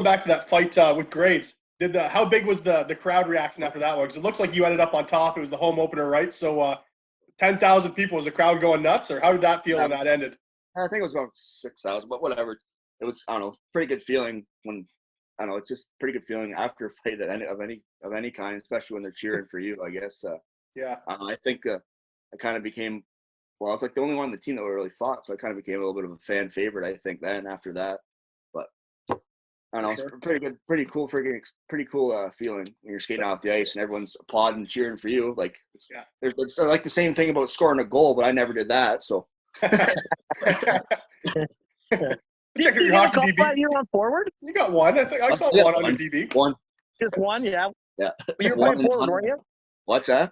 back to that fight with Graves. How big was the crowd reaction after that one? Because it looks like you ended up on top. It was the home opener, right? So 10,000 people. Was the crowd going nuts, or how did that feel when that ended? I think it was about 6,000, but whatever. It was, I don't know, pretty good feeling when, I don't know, it's just pretty good feeling after a fight of any kind, especially when they're cheering for you, I guess. I think I kind of became, well, I was like the only one on the team that really fought, so I kind of became a little bit of a fan favorite, I think, then after that. But I don't know, it's pretty good, pretty cool feeling when you're skating off the ice and everyone's applauding and cheering for you. Like, it's like the same thing about scoring a goal, but I never did that, so. Check your hockey DB. You on forward? You got one. I think I saw one on your DB. One. Just one, yeah. Yeah. You were playing forward, weren't you? What's that?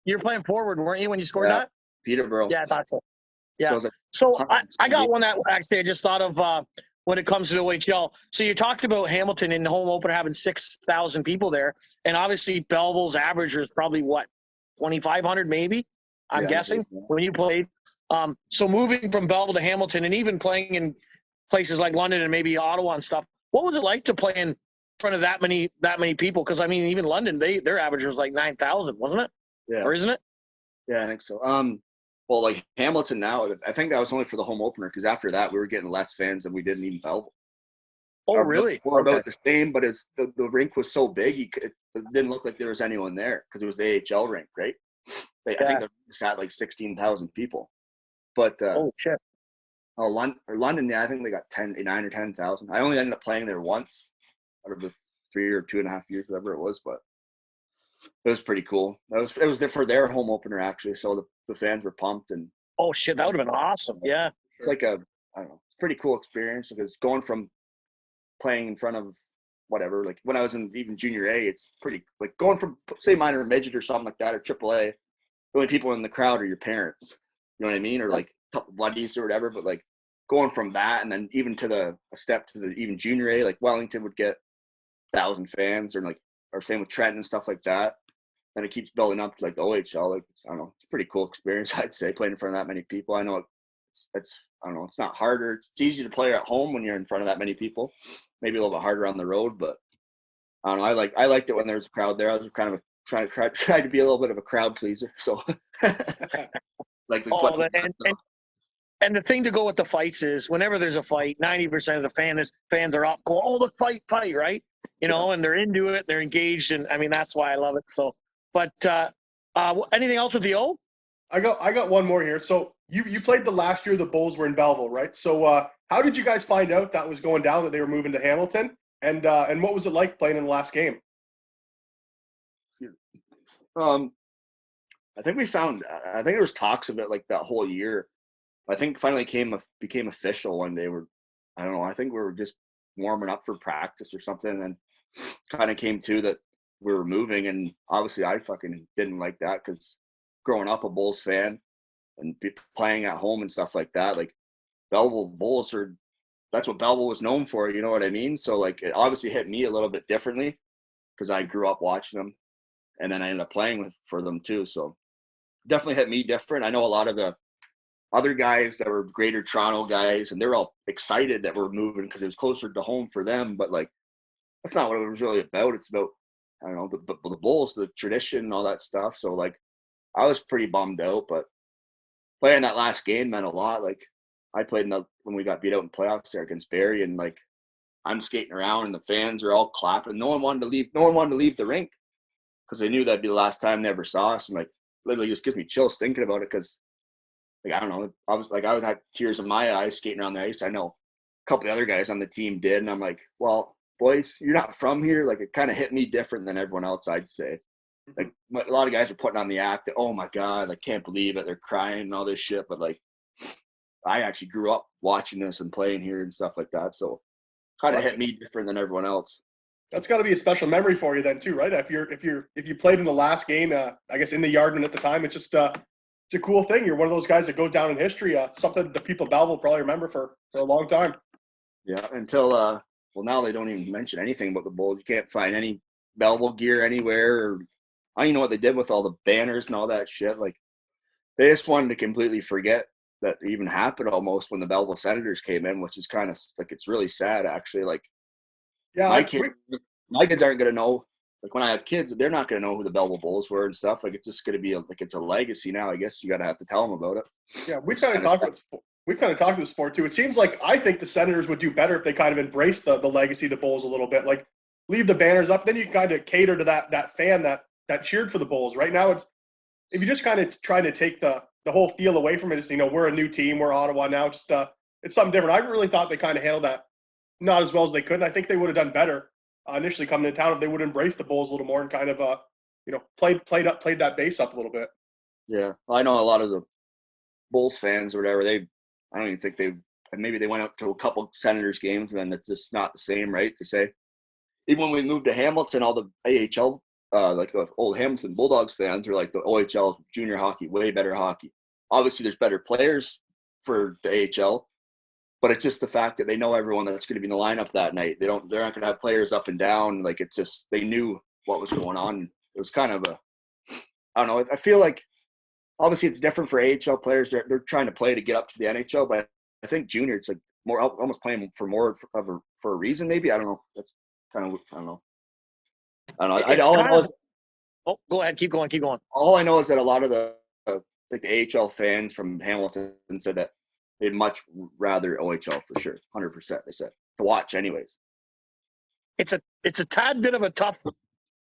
You were playing forward, weren't you, when you scored that? Peterborough. Yeah, I thought so. Yeah. So I got one that actually I just thought of when it comes to the OHL. So you talked about Hamilton in the home opener having 6,000 people there, and obviously Belleville's average was probably what, 2,500 maybe? I'm guessing when you played. So moving from Belleville to Hamilton and even playing in places like London and maybe Ottawa and stuff, what was it like to play in front of that many people? Because I mean, even London, their average was like 9,000, wasn't it? Yeah. Or isn't it? Yeah, I think so. Well, like Hamilton now, I think that was only for the home opener because after that we were getting less fans than we did in even Belleville. Oh, really? We're about the same, but it's the rink was so big, it didn't look like there was anyone there because it was the AHL rink, right? I think the rink sat like 16,000 people. But oh shit! London, yeah, I think they got 9 or 10,000. I only ended up playing there once out of the 3 or 2.5 years, whatever it was, but it was pretty cool. It was there for their home opener actually, so the fans were pumped and. Oh shit! That would have been awesome. Yeah. It's like I don't know, it's a pretty cool experience because going from playing in front of whatever, like when I was in even junior A, it's pretty like going from say minor midget or something like that or AAA. The only people in the crowd are your parents. You know what I mean? Or like a couple buddies or whatever. But like going from that and then even to a step to the even junior A, like Wellington would get 1,000 fans or same with Trenton and stuff like that. And it keeps building up to like the OHL. Like I don't know, it's a pretty cool experience, I'd say, playing in front of that many people. I know it's I don't know, it's not harder. It's easy to play at home when you're in front of that many people. Maybe a little bit harder on the road, but I don't know. I liked it when there was a crowd there. I was kind of try to be a little bit of a crowd pleaser. So like and the thing to go with the fights is whenever there's a fight, 90% of the fans are up going, oh, the fight, right? You know, and they're into it, they're engaged, and I mean that's why I love it. So, but anything else with the O? I got one more here. So you played the last year the Bulls were in Belleville, right? So how did you guys find out that was going down, that they were moving to Hamilton? And what was it like playing in the last game? I think there was talks of it like that whole year. I think finally became official when they were, I don't know, I think we were just warming up for practice or something, and kind of came to that we were moving. And obviously I fucking didn't like that, because growing up a Bulls fan and playing at home and stuff like that, like Belleville Bulls that's what Belleville was known for, you know what I mean? So like it obviously hit me a little bit differently, because I grew up watching them, and then I ended up playing for them too. So definitely hit me different. I know a lot of the other guys that were Greater Toronto guys, and they're all excited that we're moving because it was closer to home for them. But like, that's not what it was really about. It's about, I don't know, the Bulls, the tradition, and all that stuff. So like, I was pretty bummed out, but playing that last game meant a lot. Like, I played when we got beat out in playoffs there against Barrie, and like, I'm skating around and the fans are all clapping. No one wanted to leave the rink, because they knew that'd be the last time they ever saw us. And like, literally just gives me chills thinking about it, because like, I don't know, I was had tears in my eyes skating around the ice. I know a couple of other guys on the team did, and I'm like, well, boys, you're not from here. Like, it kind of hit me different than everyone else, I'd say. Like, a lot of guys are putting on the act that, oh my God, I can't believe it, they're crying and all this shit. But like, I actually grew up watching this and playing here and stuff like that, so kind of hit me different than everyone else. That's got to be a special memory for you then too, right? If you played in the last game, I guess in the Yardman at the time, it's just it's a cool thing. You're one of those guys that goes down in history. Something the people of Belleville probably remember for a long time. Yeah, until well, now they don't even mention anything about the Bulls. You can't find any Belleville gear anywhere. Or I don't even know what they did with all the banners and all that shit. Like, they just wanted to completely forget that even happened almost when the Belleville Senators came in, which is kind of like, it's really sad actually. Like, yeah, my kids aren't going to know. Like, when I have kids, they're not going to know who the Belleville Bulls were and stuff. Like, it's just going to be it's a legacy now. I guess you got to have to tell them about it. Yeah, we've kind of talked about the sport too. It seems like I think the Senators would do better if they kind of embrace the legacy of the Bulls a little bit. Like, leave the banners up, then you kind of cater to that fan that cheered for the Bulls. Right now, if you just kind of try to take the whole feel away from it, it's, we're a new team, we're Ottawa now. Just it's something different. I really thought they kind of handled that not as well as they could, and I think they would have done better initially coming into town if they would embrace the Bulls a little more and kind of played that base up a little bit. Yeah, I know a lot of the Bulls fans or whatever. I don't even think maybe they went out to a couple Senators games, and then it's just not the same, right? To say, even when we moved to Hamilton, all the AHL, like the old Hamilton Bulldogs fans are like, the OHL junior hockey, way better hockey. Obviously, there's better players for the AHL. But it's just the fact that they know everyone that's going to be in the lineup that night. They're not going to have players up and down. Like, it's just, they knew what was going on. It was kind of I don't know. I feel like obviously it's different for AHL players. They're trying to play to get up to the NHL, but I think junior, it's like more almost playing for more for a reason. Maybe, I don't know. That's kind of, I don't know. Oh, go ahead. Keep going. All I know is that a lot of the AHL fans from Hamilton said that they'd much rather OHL for sure, 100%. They said, to watch anyways. It's a tad bit of a tough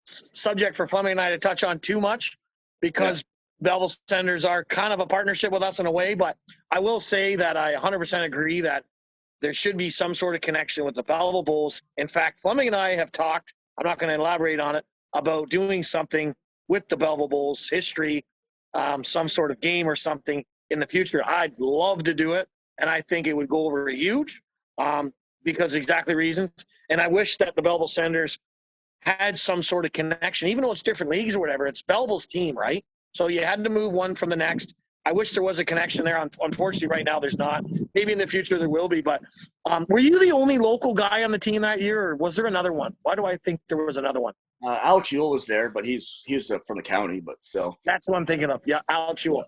subject for Fleming and I to touch on too much, because Belleville Senators are kind of a partnership with us in a way. But I will say that I 100% agree that there should be some sort of connection with the Belleville Bulls. In fact, Fleming and I have talked, I'm not going to elaborate on it, about doing something with the Belleville Bulls history, some sort of game or something in the future. I'd love to do it, and I think it would go over huge because exactly reasons. And I wish that the Belleville Senators had some sort of connection, even though it's different leagues or whatever. It's Belleville's team, right? So you had to move one from the next. I wish there was a connection there. Unfortunately, right now there's not. Maybe in the future there will be. But were you the only local guy on the team that year, or was there another one? Why do I think there was another one? Alex Ewell was there, but he's from the county, but still. That's what I'm thinking of. Yeah, Alex Ewell.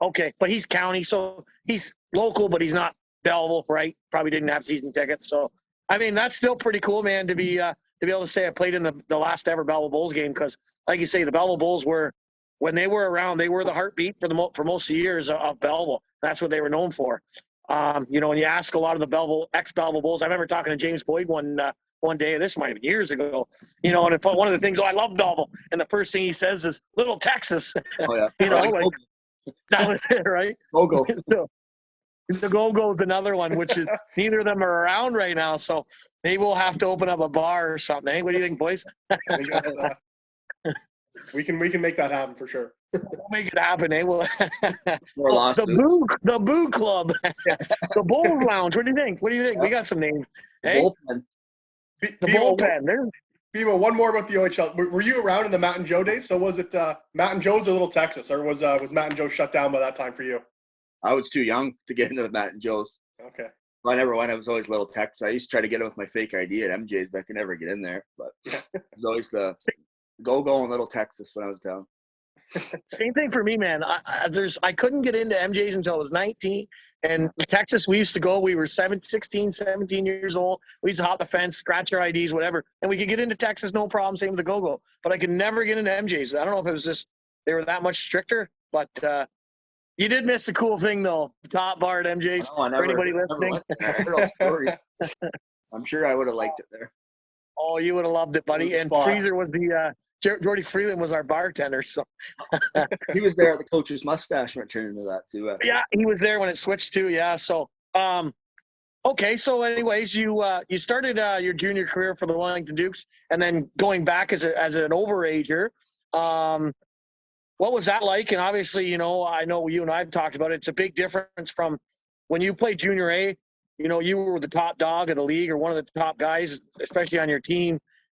Okay, but he's county, so he's local, but he's not Belleville, right? Probably didn't have season tickets. So, I mean, that's still pretty cool, man, to be able to say I played in the last ever Belleville Bulls game because, like you say, the Belleville Bulls were, when they were around, they were the heartbeat for most of the years of Belleville. That's what they were known for. You know, when you ask a lot of the ex-Belleville Bulls, I remember talking to James Boyd one day, this might have been years ago, you know, and one of the things, I love Belleville. And the first thing he says is, Little Texas. Oh, yeah. You know, like, that was it, right? Go. The Go-Go is another one, which is neither of them are around right now. So maybe we'll have to open up a bar or something. Hey, what do you think, boys? We can make that happen for sure. We'll make it happen, eh? We'll, the Boo Club, the Bulls Lounge. What do you think? Yeah. We got some names. Hey? Bullpen. The bullpen. There's Bevo, one more about the OHL. Were you around in the Matt and Joe days? So was it Matt and Joe's or Little Texas, or was Matt and Joe shut down by that time for you? I was too young to get into Matt and Joe's. Okay. I never went. I was always Little Texas. I used to try to get in with my fake ID at MJ's, but I could never get in there. But it was always the Go-Go in Little Texas when I was down. Same thing for me, man. I couldn't get into MJ's until I was 19. And Texas, we used to go. We were 16, 17 years old. We used to hop the fence, scratch our IDs, whatever. And we could get into Texas, no problem. Same with the Go-Go. But I could never get into MJ's. I don't know if it was just they were that much stricter. But you did miss the cool thing, though. The top bar at MJ's. For anybody listening. I'm sure I would have liked it there. Oh, you would have loved it, buddy. And Freezer was the Jordy Freeland was our bartender, so he was there. The coach's mustache went turned into that too. Yeah, he was there when it switched too. Yeah, so okay. So, anyways, you started your junior career for the Wellington Dukes, and then going back as an overager. What was that like? And obviously, you know, I know you and I've talked about it. It's a big difference from when you played junior A. You know, you were the top dog of the league or one of the top guys, especially on your team.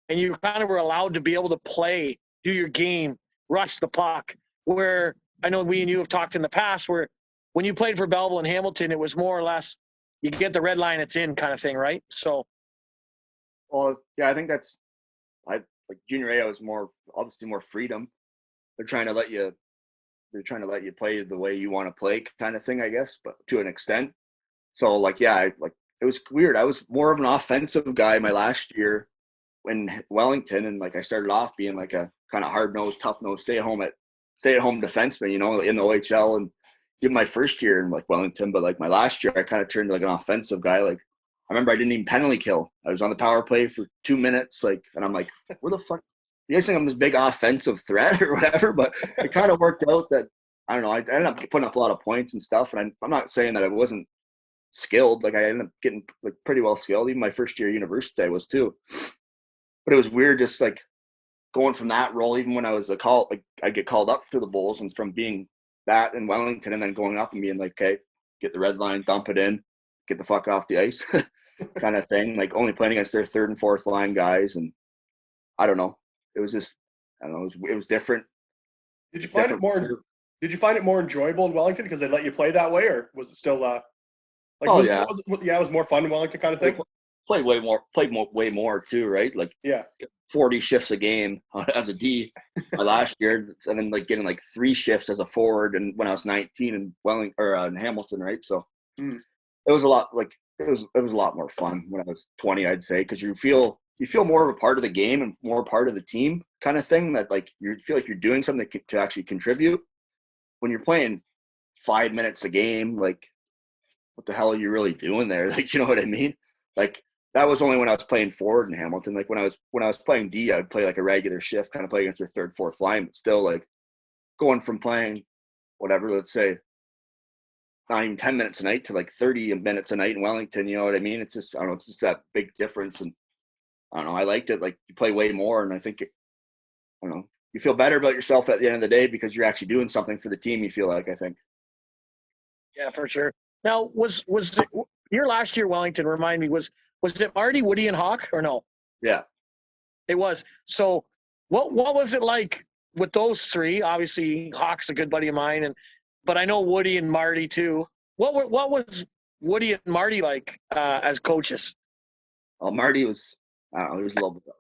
And you kind of were allowed to be able to play, do your game, rush the puck. Where I know we and you have talked in the past where when you played for Belleville and Hamilton, it was more or less you get the red line, it's in kind of thing, right? So. Well, yeah, I think that's like junior A, I was obviously more freedom. They're trying to let you play the way you want to play kind of thing, I guess, but to an extent. So it was weird. I was more of an offensive guy my last year in Wellington, and I started off being like a kind of hard-nosed, tough-nosed, stay-at-home defenseman, you know, in the OHL, and even my first year in Wellington, but my last year I kind of turned an offensive guy. I remember I didn't even penalty kill. I was on the power play for 2 minutes, and I'm like, where the fuck? You guys think I'm this big offensive threat or whatever? But it kind of worked out that I don't know. I ended up putting up a lot of points and stuff, and I'm not saying that I wasn't skilled. I ended up getting pretty well skilled. Even my first year at university I was too. But it was weird just going from that role, even when I was I'd get called up to the Bulls, and from being that in Wellington and then going up and being okay, get the red line, dump it in, get the fuck off the ice kind of thing. Only playing against their third and fourth line guys. And I don't know. It was just, I don't know, it was different. Did you find it more enjoyable in Wellington because they let you play that way, or was it still it was more fun in Wellington kind of thing? Played way more too, right? 40 shifts a game as a D my last year, and then getting 3 shifts as a forward, and when I was 19 in Wellington or in Hamilton, right? So it was a lot it was a lot more fun when I was 20, I'd say, because you feel more of a part of the game and more part of the team kind of thing, that you feel like you're doing something to actually contribute. When you're playing 5 minutes a game, what the hell are you really doing there? You know what I mean? That was only when I was playing forward in Hamilton. When I was playing D, I would play a regular shift, kind of play against their third, fourth line, but still going from playing whatever, let's say, not even 10 minutes a night to 30 minutes a night in Wellington. You know what I mean? It's just, I don't know, it's just that big difference. And I don't know, I liked it. You play way more, and I think, I don't know, you feel better about yourself at the end of the day because you're actually doing something for the team, you feel I think. Yeah, for sure. Now, was it, your last year Wellington, remind me, was it Marty, Woody, and Hawk, or no? Yeah. It was. So what was it like with those three? Obviously, Hawk's a good buddy of mine, but I know Woody and Marty too. What was Woody and Marty like as coaches? Well, Marty was, I don't know,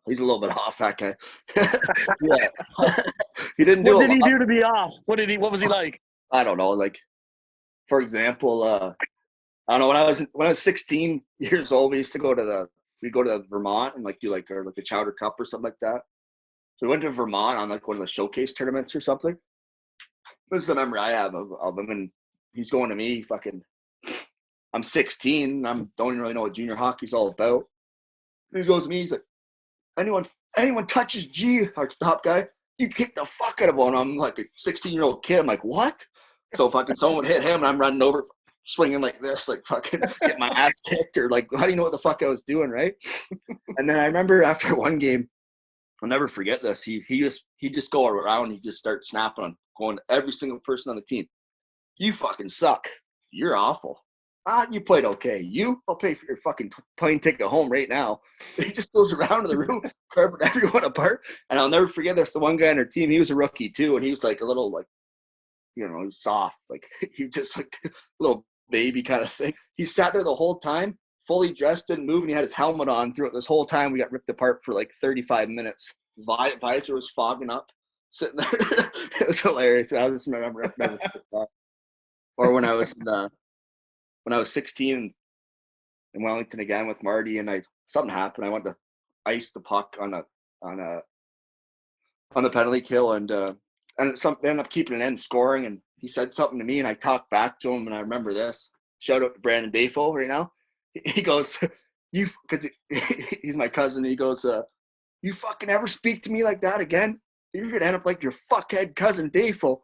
he's a little bit off, that guy. Yeah. He didn't do What did he do to be off? What was he like? I don't know. For example, I don't know, when I was 16 years old, we'd go to Vermont and do the Chowder Cup or something like that. So we went to Vermont on one of the showcase tournaments or something. This is the memory I have of him, and he's going to me. I'm 16. I don't even really know what junior hockey's all about. And he goes to me. He's like, anyone touches G, our top guy, you kick the fuck out of him. I'm like a 16-year-old kid. I'm like, what? So someone would hit him, and I'm running over, swinging like this, get my ass kicked, or how do you know what the fuck I was doing, right? And then I remember after one game, I'll never forget this. He just go around, he just start snapping on going to every single person on the team. You fucking suck. You're awful. You played okay. I'll pay for your fucking plane ticket home right now. And he just goes around to the room, carving everyone apart. And I'll never forget this. The one guy on our team, he was a rookie too, and he was a little soft, he was just a little baby kind of thing. He sat there the whole time, fully dressed, didn't move, and he had his helmet on throughout this whole time. We got ripped apart for 35 minutes. His visor was fogging up, sitting there. It was hilarious. I just remember that. Or when I was 16 in Wellington again with Marty, and something happened. I went to ice the puck on the penalty kill, and ended up keeping it in, scoring, and he said something to me, and I talked back to him, and I remember this. Shout out to Brandon Dafo right now. He goes, because he's my cousin, he goes, you fucking ever speak to me like that again, you're going to end up like your fuckhead cousin Dafo.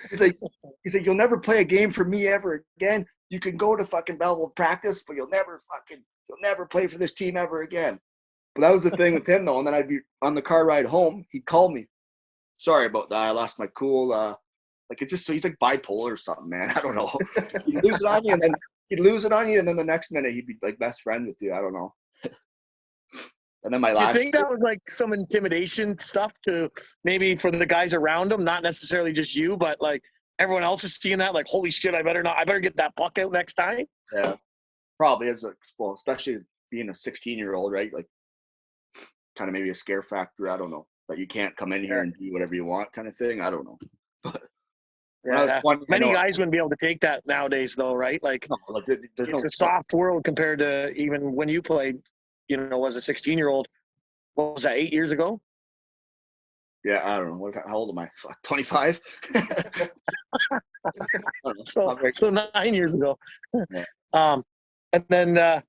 He's like, you'll never play a game for me ever again. You can go to fucking Belleville practice, but you'll never play for this team ever again. But that was the thing with him, though. And then I'd be on the car ride home. He'd call me. Sorry about that. I lost my cool. It's just so he's bipolar or something, man. I don't know. He'd lose it on you, and then the next minute he'd be best friend with you. I don't know. And then you think that was some intimidation stuff to maybe for the guys around him, not necessarily just you, but everyone else is seeing that holy shit, I better get that puck out next time. Yeah, probably especially being a 16-year-old, right? Kind of maybe a scare factor. I don't know, that you can't come in here and do whatever you want, kind of thing. I don't know. But many guys wouldn't be able to take that nowadays, though, right? It's a soft world compared to even when you played. As a 16-year-old, what was that, 8 years ago? Yeah, I don't know. How old am I? 25? So 9 years ago. Yeah. And then,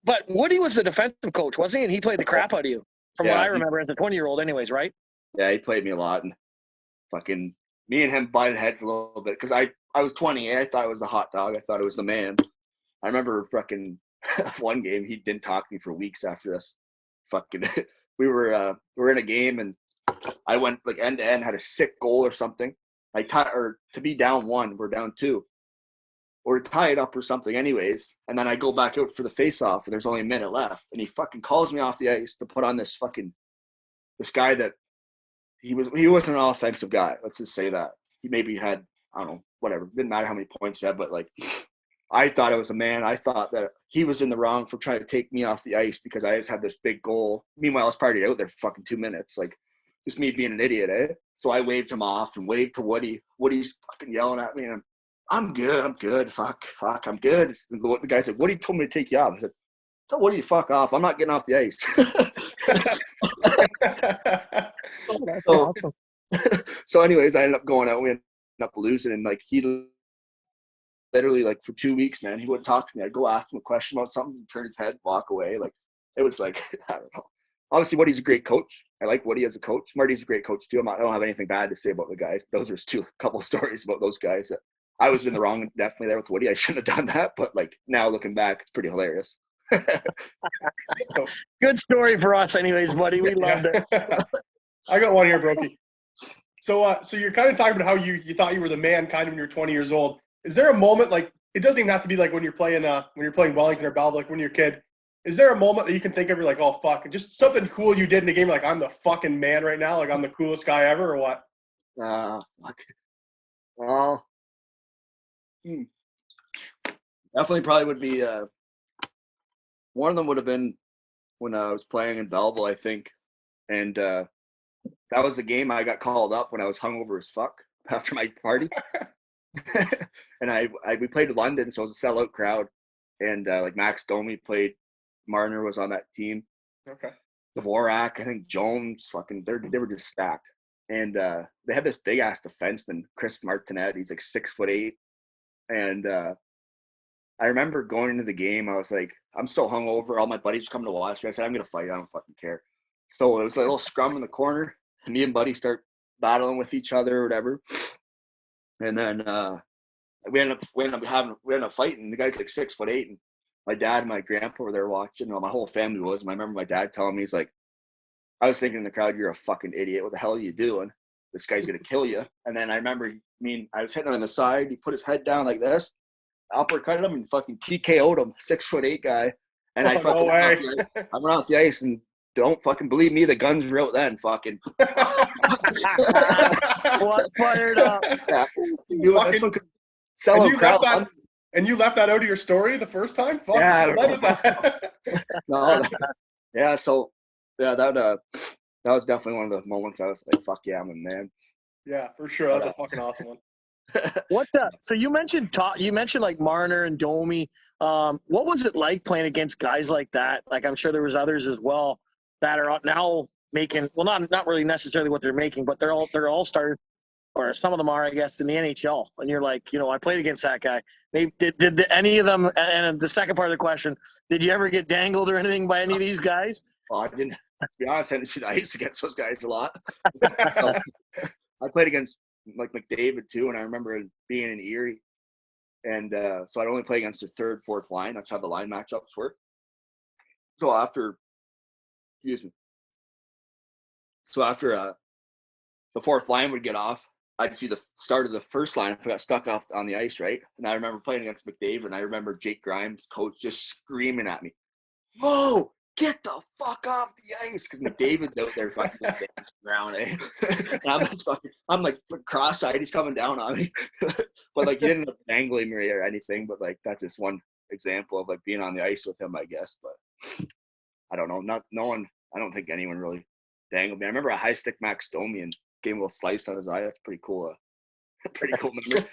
but Woody was the defensive coach, wasn't he? And he played the crap out of you, from what I remember as a 20-year-old anyways, right? Yeah, he played me a lot. And me and him butted heads a little bit because I was 20. I thought I was the hot dog. I thought I was the man. I remember one game, he didn't talk to me for weeks after this. We were in a game, and I went end to end, had a sick goal or something. To be down 1, we're down 2, or tie it up or something. Anyways, and then I go back out for the face-off, and there's only a minute left, and he calls me off the ice to put on this guy that he wasn't an offensive guy. Let's just say that he maybe had, I don't know, whatever. Didn't matter how many points he had, but I thought I was a man. I thought that he was in the wrong for trying to take me off the ice because I just had this big goal. Meanwhile, I was partied out there for 2 minutes. Just me being an idiot, eh? So I waved him off and waved to Woody. Woody's yelling at me, and I'm good. Fuck, I'm good. And the guy said, Woody told me to take you off. I said, tell Woody to fuck off. I'm not getting off the ice. That's awesome. So anyways, I ended up going out. We ended up losing, and he literally for 2 weeks, man, he wouldn't talk to me. I'd go ask him a question about something, turn his head, walk away. It was I don't know. Obviously, Woody's a great coach. I like Woody as a coach. Marty's a great coach too. I don't have anything bad to say about the guys. Those are a couple stories about those guys. I was in the wrong, definitely there with Woody. I shouldn't have done that, but now looking back, it's pretty hilarious. Good story for us, anyways, buddy. We loved it. I got one here, Brokey. So you're kind of talking about how you thought you were the man, kind of when you're 20 years old. Is there a moment it doesn't even have to be when you're playing Wellington or Belleville, when you're a kid? Is there a moment that you can think of, you're like, oh fuck, and just something cool you did in the game, I'm the fucking man right now, I'm the coolest guy ever, or what? Well, definitely probably would be one of them would have been when I was playing in Belleville, I think, and that was the game I got called up when I was hungover as fuck after my party. and we played London, so it was a sellout crowd. And like Max Domi played. Marner was on that team. Okay. Dvorak, I think Jones, they were just stacked. And they had this big ass defenseman, Chris Martinet. He's like 6'8". And I remember going into the game, I was like, I'm still hungover. All my buddies come to watch me. I said, I'm gonna fight. I don't fucking care. So it was a little scrum in the corner. Me and Buddy start battling with each other or whatever. And then we ended up fighting. The guy's like 6'8", and my dad and my grandpa were there watching. Well, my whole family was. And I remember my dad telling me, he's like, I was thinking in the crowd, you're a fucking idiot. What the hell are you doing? This guy's gonna kill you. And then I remember, I was hitting him on the side. He put his head down like this, uppercutted him, and fucking TKO'd him. 6'8" guy. And I fucking I went off the ice, and don't fucking believe me, the guns were out then. Fucking. What fired up? Yeah. And you left that out of your story the first time? Fuck, yeah. That. No, yeah. So yeah, that was definitely one of the moments I was like, "Fuck yeah, I'm a man." Yeah, for sure. That's a fucking awesome one. So you mentioned like Marner and Domi. What was it like playing against guys like that? Like, I'm sure there was others as well that are now making, well, not really necessarily what they're making, but they're all stars, or some of them are, I guess, in the NHL. And you're like, I played against that guy. Maybe did any of them? And the second part of the question, did you ever get dangled or anything by any of these guys? Well, I didn't. To be honest, I didn't see the ice against those guys a lot. I played against like McDavid too, and I remember being in Erie, and so I'd only play against the third, fourth line. That's how the line matchups work. So after the fourth line would get off, I'd see the start of the first line if I got stuck off on the ice, right? And I remember playing against McDavid, and I remember Jake Grimes, coach, just screaming at me, "Mo, get the fuck off the ice!" Because McDavid's out there fucking dancing around, eh? And I'm like cross-eyed. He's coming down on me, but like he didn't end up dangling me or anything. But like that's just one example of like being on the ice with him, I guess. But I don't know. No one. I don't think anyone really dangled me. I remember a high stick Max Domi and gave him a little slice on his eye. That's pretty cool. Pretty cool memory.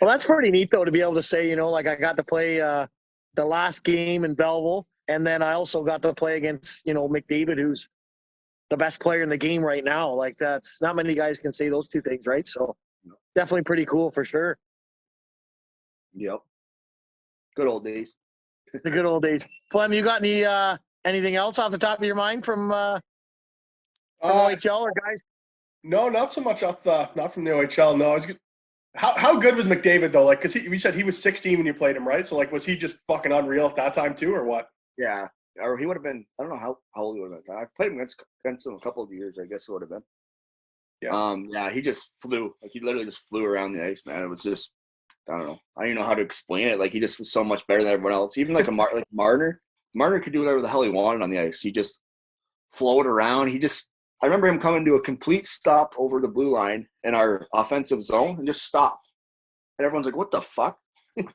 Well, that's pretty neat though to be able to say, like I got to play the last game in Belleville, and then I also got to play against, McDavid, who's the best player in the game right now. Like, that's not many guys can say those two things, right? So definitely pretty cool for sure. Yep. Good old days. The good old days. Flem, you got anything else off the top of your mind from OHL or guys? No, not so much not from the OHL. No, how good was McDavid though? Like, because we said he was 16 when you played him, right? So like, was he just fucking unreal at that time too, or what? Yeah, or he would have been. I don't know how old he would have been. I played him against him a couple of years. I guess it would have been. Yeah. Yeah, he just flew. Like he literally just flew around the ice, man. It was just, I don't know. I don't even know how to explain it. Like he just was so much better than everyone else. Even like like Marner. Marner could do whatever the hell he wanted on the ice. He just floated around. I remember him coming to a complete stop over the blue line in our offensive zone and just stopped. And everyone's like, "What the fuck?"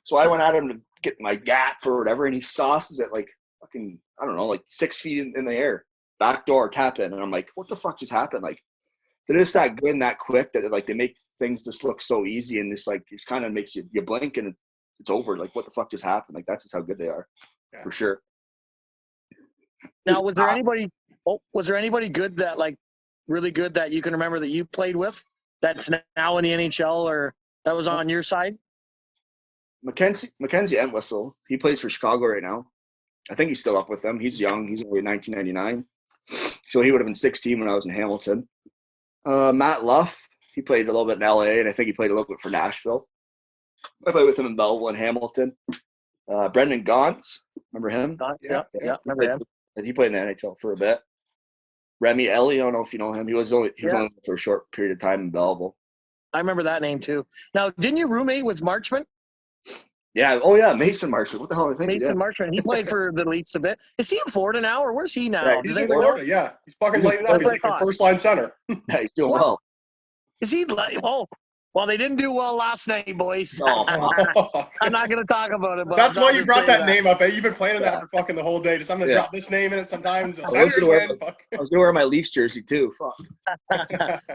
So I went at him to get my gap or whatever, and he sauces it like fucking, I don't know, like 6 feet in the air, back door, tap in, and I'm like, "What the fuck just happened?" Like, they're just that good and that quick that like they make things just look so easy, and this like it kind of makes you blink and it's over. Like, what the fuck just happened? Like, that's just how good they are, for sure. Now, was there anybody good that like really good that you can remember that you played with that's now in the NHL or that was on your side? Mackenzie Entwistle, he plays for Chicago right now. I think he's still up with them. He's young. He's only 1999. So he would have been 16 when I was in Hamilton. Matt Luff, he played a little bit in LA, and I think he played a little bit for Nashville. I played with him in Belleville and Hamilton. Brendan Gaunce, remember him? Gaunce, yeah, remember him. He played in the NHL for a bit. Remy Ellie, I don't know if you know him. He was only for a short period of time in Belleville. I remember that name too. Now, didn't you roommate with Marchment? Yeah. Oh, yeah. Mason Marchment. What the hell am I thinking? Mason Marchment. He played for the Leafs a bit. Is he in Florida now, or where's he now? Yeah, he's in Florida. Yeah, he's fucking lighting up. He's like a first line center. Yeah, he's doing well. Is he like? Oh, well, they didn't do well last night, boys. Oh, I'm not going to talk about it. But that's why you brought that name up. Eh? You've been planning that for fucking the whole day. Just I'm going to drop this name in it sometimes. I was going to wear my Leafs jersey too. Fuck.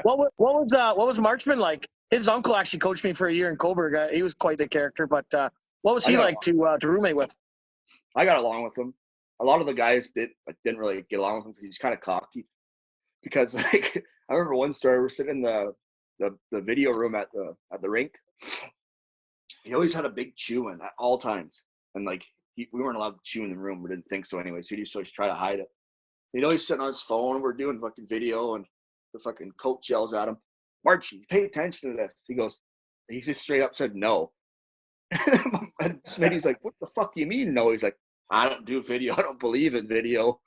What was Marchman like? his uncle actually coached me for a year in Coburg. He was quite the character. But what was he I know. like to roommate with? I got along with him. A lot of the guys didn't really get along with him because he's kind of cocky. Because like I remember one story, we're sitting in the video room at the rink. He always had a big chew in at all times, and like we weren't allowed to chew in the room. We didn't think so anyway, so he'd just always try to hide it. He'd always sitting on his phone. We're doing fucking video, and the fucking coach yells at him, "Marchie, pay attention to this." He just straight up said no. And Smitty's like, "What the fuck do you mean no?" He's like, "I don't do video. I don't believe in video."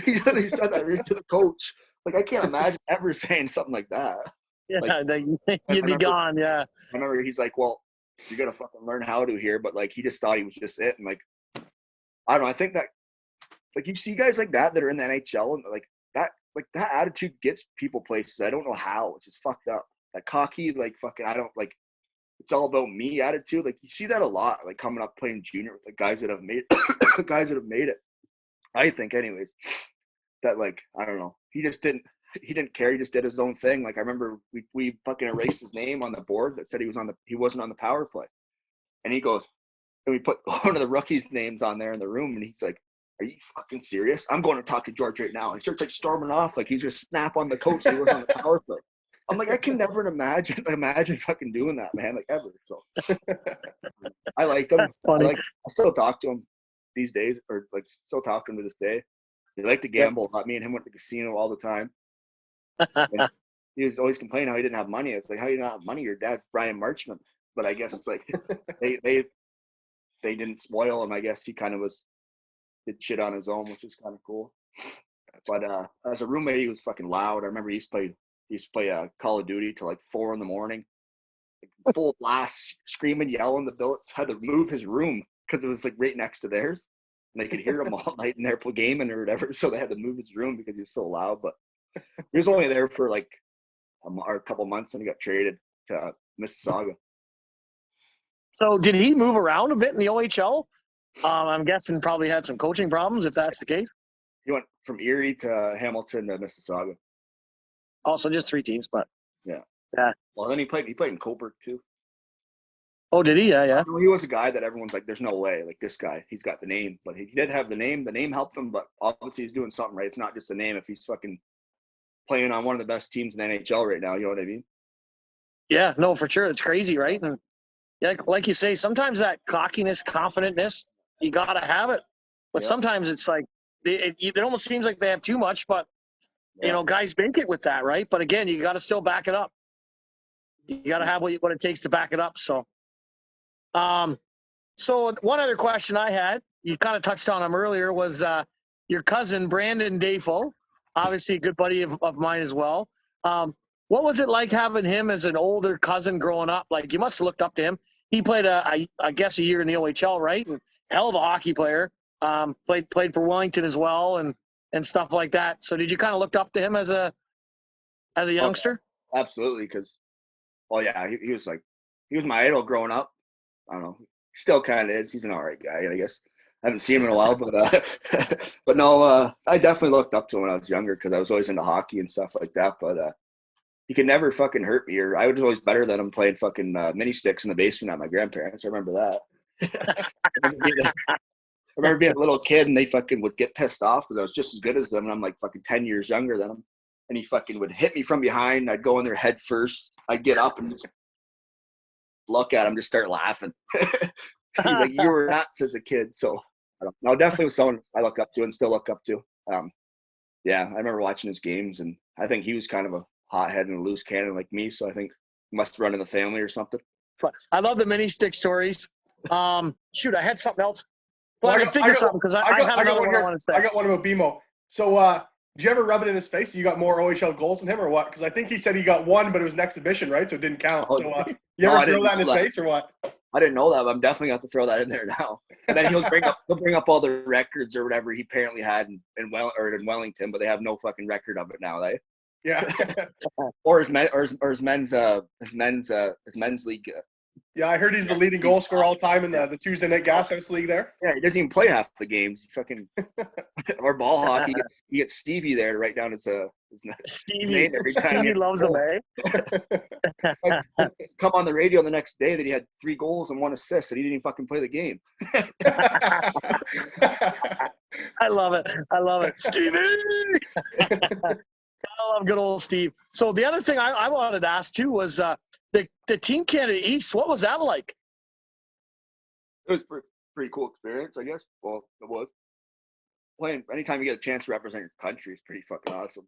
He said that right to the coach. Like, I can't imagine ever saying something like that. Yeah, like, you'd be gone. Yeah. I remember he's like, "Well, you're gonna fucking learn how to here," but like he just thought he was just it, and like I don't know. I think that like you see guys like that are in the NHL, and like that attitude gets people places. I don't know how. It's just fucked up. That cocky, like fucking, I don't like. It's all about me attitude. Like you see that a lot, like coming up playing junior with the guys that have made it. I think, anyways, that like I don't know. He didn't care. He just did his own thing. Like I remember we fucking erased his name on the board that said he wasn't on the power play, and he goes, and we put one of the rookies' names on there in the room, and he's like, "Are you fucking serious? I'm going to talk to George right now." And he starts like storming off, like he's just snap on the coach. He wasn't on the power play. I'm like, I can never imagine fucking doing that, man, like ever. So I liked him. That's funny. I still talk to him these days, or like still talk to him to this day. He liked to gamble. Me and him went to the casino all the time. And he was always complaining how he didn't have money. I was like, "How do you not have money? Your dad's Brian Marchman." But I guess it's like they didn't spoil him. I guess he kind of did shit on his own, which is kind of cool. But as a roommate, he was fucking loud. I remember he used to play Call of Duty till like 4 a.m, like full blast, screaming, yelling. The Billets had to move his room because it was like right next to theirs, and they could hear him all night in there gaming or whatever. So they had to move his room because he was so loud. But he was only there for like a couple months, and he got traded to Mississauga. So did he move around a bit in the OHL? I'm guessing probably had some coaching problems if that's the case. He went from Erie to Hamilton to Mississauga. Also, just 3 teams, but Yeah. Yeah. Well, then he played in Coburg too. Oh, did he? Yeah. He was a guy that everyone's like, "There's no way." Like this guy, he's got the name, but he did have the name. The name helped him, but obviously he's doing something right. It's not just a name. If he's fucking playing on one of the best teams in the NHL right now, you know what I mean? Yeah, no, for sure. It's crazy, right? And yeah, like you say, sometimes that cockiness, confidentness, you gotta have it. But sometimes it's like it almost seems like they have too much. But you know, guys make it with that, right? But again, you got to still back it up. You got to have what it takes to back it up. So, so one other question I had, you kind of touched on him earlier, was your cousin Brandon Dafo, obviously a good buddy of mine as well. What was it like having him as an older cousin growing up? Like, you must have looked up to him. He played, I guess, a year in the OHL, right? And hell of a hockey player. Played for Wellington as well, and stuff like that. So, did you kind of look up to him as a youngster? Oh, absolutely, because, well, yeah, he was my idol growing up. I don't know, he still kind of is. He's an all right guy, I guess. I haven't seen him in a while, but no, I definitely looked up to him when I was younger because I was always into hockey and stuff like that. But he could never fucking hurt me, or I was always better than him playing fucking mini sticks in the basement at my grandparents. I remember that. I remember being a little kid and they fucking would get pissed off because I was just as good as them, and I'm like fucking 10 years younger than them. And he fucking would hit me from behind. I'd go in there head first. I'd get up and just look at him, just start laughing. He's like, "You were nuts as a kid." So I don't know. Definitely was someone I look up to and still look up to. Yeah, I remember watching his games, and I think he was kind of a hothead and a loose cannon like me. So I think he must run in the family or something. I love the mini stick stories. Shoot, I had something else. Well, I figure something because I have another one I want to say. I got one about BMO. So, did you ever rub it in his face? You got more OHL goals than him, or what? Because I think he said he got one, but it was an exhibition, right? So it didn't count. So, you ever throw that in his face, or what? I didn't know that, but I'm definitely got to throw that in there now. And then he'll bring up all the records or whatever he apparently had in Wellington, but they have no fucking record of it now, eh? Yeah. Or his men's league Yeah, I heard he's the leading goal scorer all time in the Tuesday Night Gas House League there. Yeah, he doesn't even play half the games. He fucking or ball hockey. You get Stevie there to write down his name every time. Stevie loves him, eh? Come on the radio the next day that he had 3 goals and 1 assist, and he didn't even fucking play the game. I love it. Stevie! I love good old Steve. So the other thing I wanted to ask too was the Team Canada East. What was that like? It was pretty cool experience, I guess. Well, it was. Playing anytime you get a chance to represent your country is pretty fucking awesome.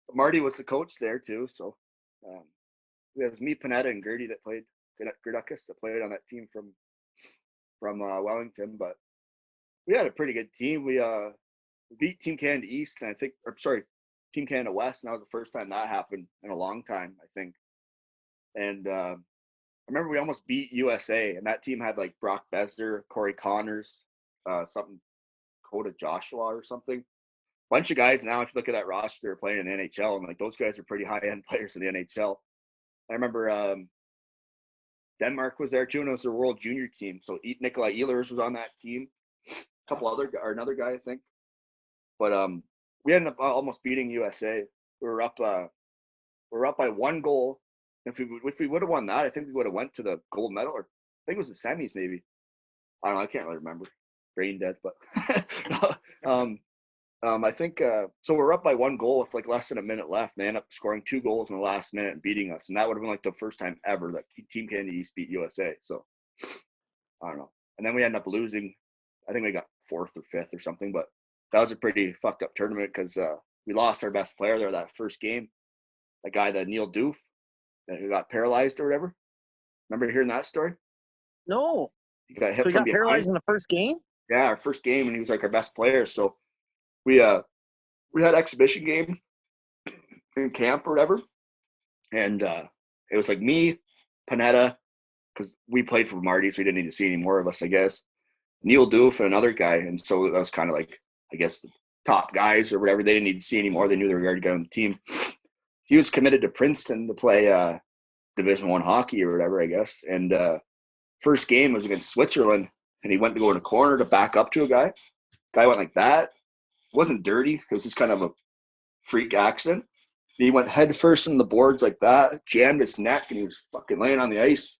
But Marty was the coach there too, so it was me, Panetta, and Gertie that played. Gerdukas that played on that team from Wellington, but we had a pretty good team. We beat Team Canada East, and Team Canada West, and that was the first time that happened in a long time, I think. And I remember we almost beat USA, and that team had like Brock Besner, Corey Connors, Coda Joshua or something. Bunch of guys now, if you look at that roster, they're playing in the NHL, and like those guys are pretty high-end players in the NHL. I remember Denmark was there too, and it was their World Junior team. So Nikolai Ehlers was on that team. Another guy, I think. But we ended up almost beating USA. We were up by 1 goal. If we would have won that, I think we would have went to the gold medal, or I think it was the semis maybe. I don't know. I can't really remember. Brain dead, but I think so. We're up by 1 goal with like less than a minute left. They end up scoring 2 goals in the last minute and beating us, and that would have been like the first time ever that Team Canada East beat USA. So I don't know. And then we end up losing. I think we got 4th or 5th or something, but that was a pretty fucked up tournament because we lost our best player there that first game. That guy, Neil Doof, who got paralyzed or whatever. Remember hearing that story? No. He got hit so he from got behind. Paralyzed in the first game? Yeah, our first game, and he was like our best player. So we had exhibition game in camp or whatever, and it was like me, Panetta, because we played for Marty, so we didn't need to see any more of us, I guess. Neil Doof and another guy, and so that was kind of like, I guess, the top guys or whatever. They didn't need to see any more. They knew they were already on the team. He was committed to Princeton to play Division I hockey or whatever, I guess. And first game was against Switzerland, and he went to go in a corner to back up to a guy. Guy went like that. It wasn't dirty. It was just kind of a freak accident. He went head first in the boards like that, jammed his neck, and he was fucking laying on the ice,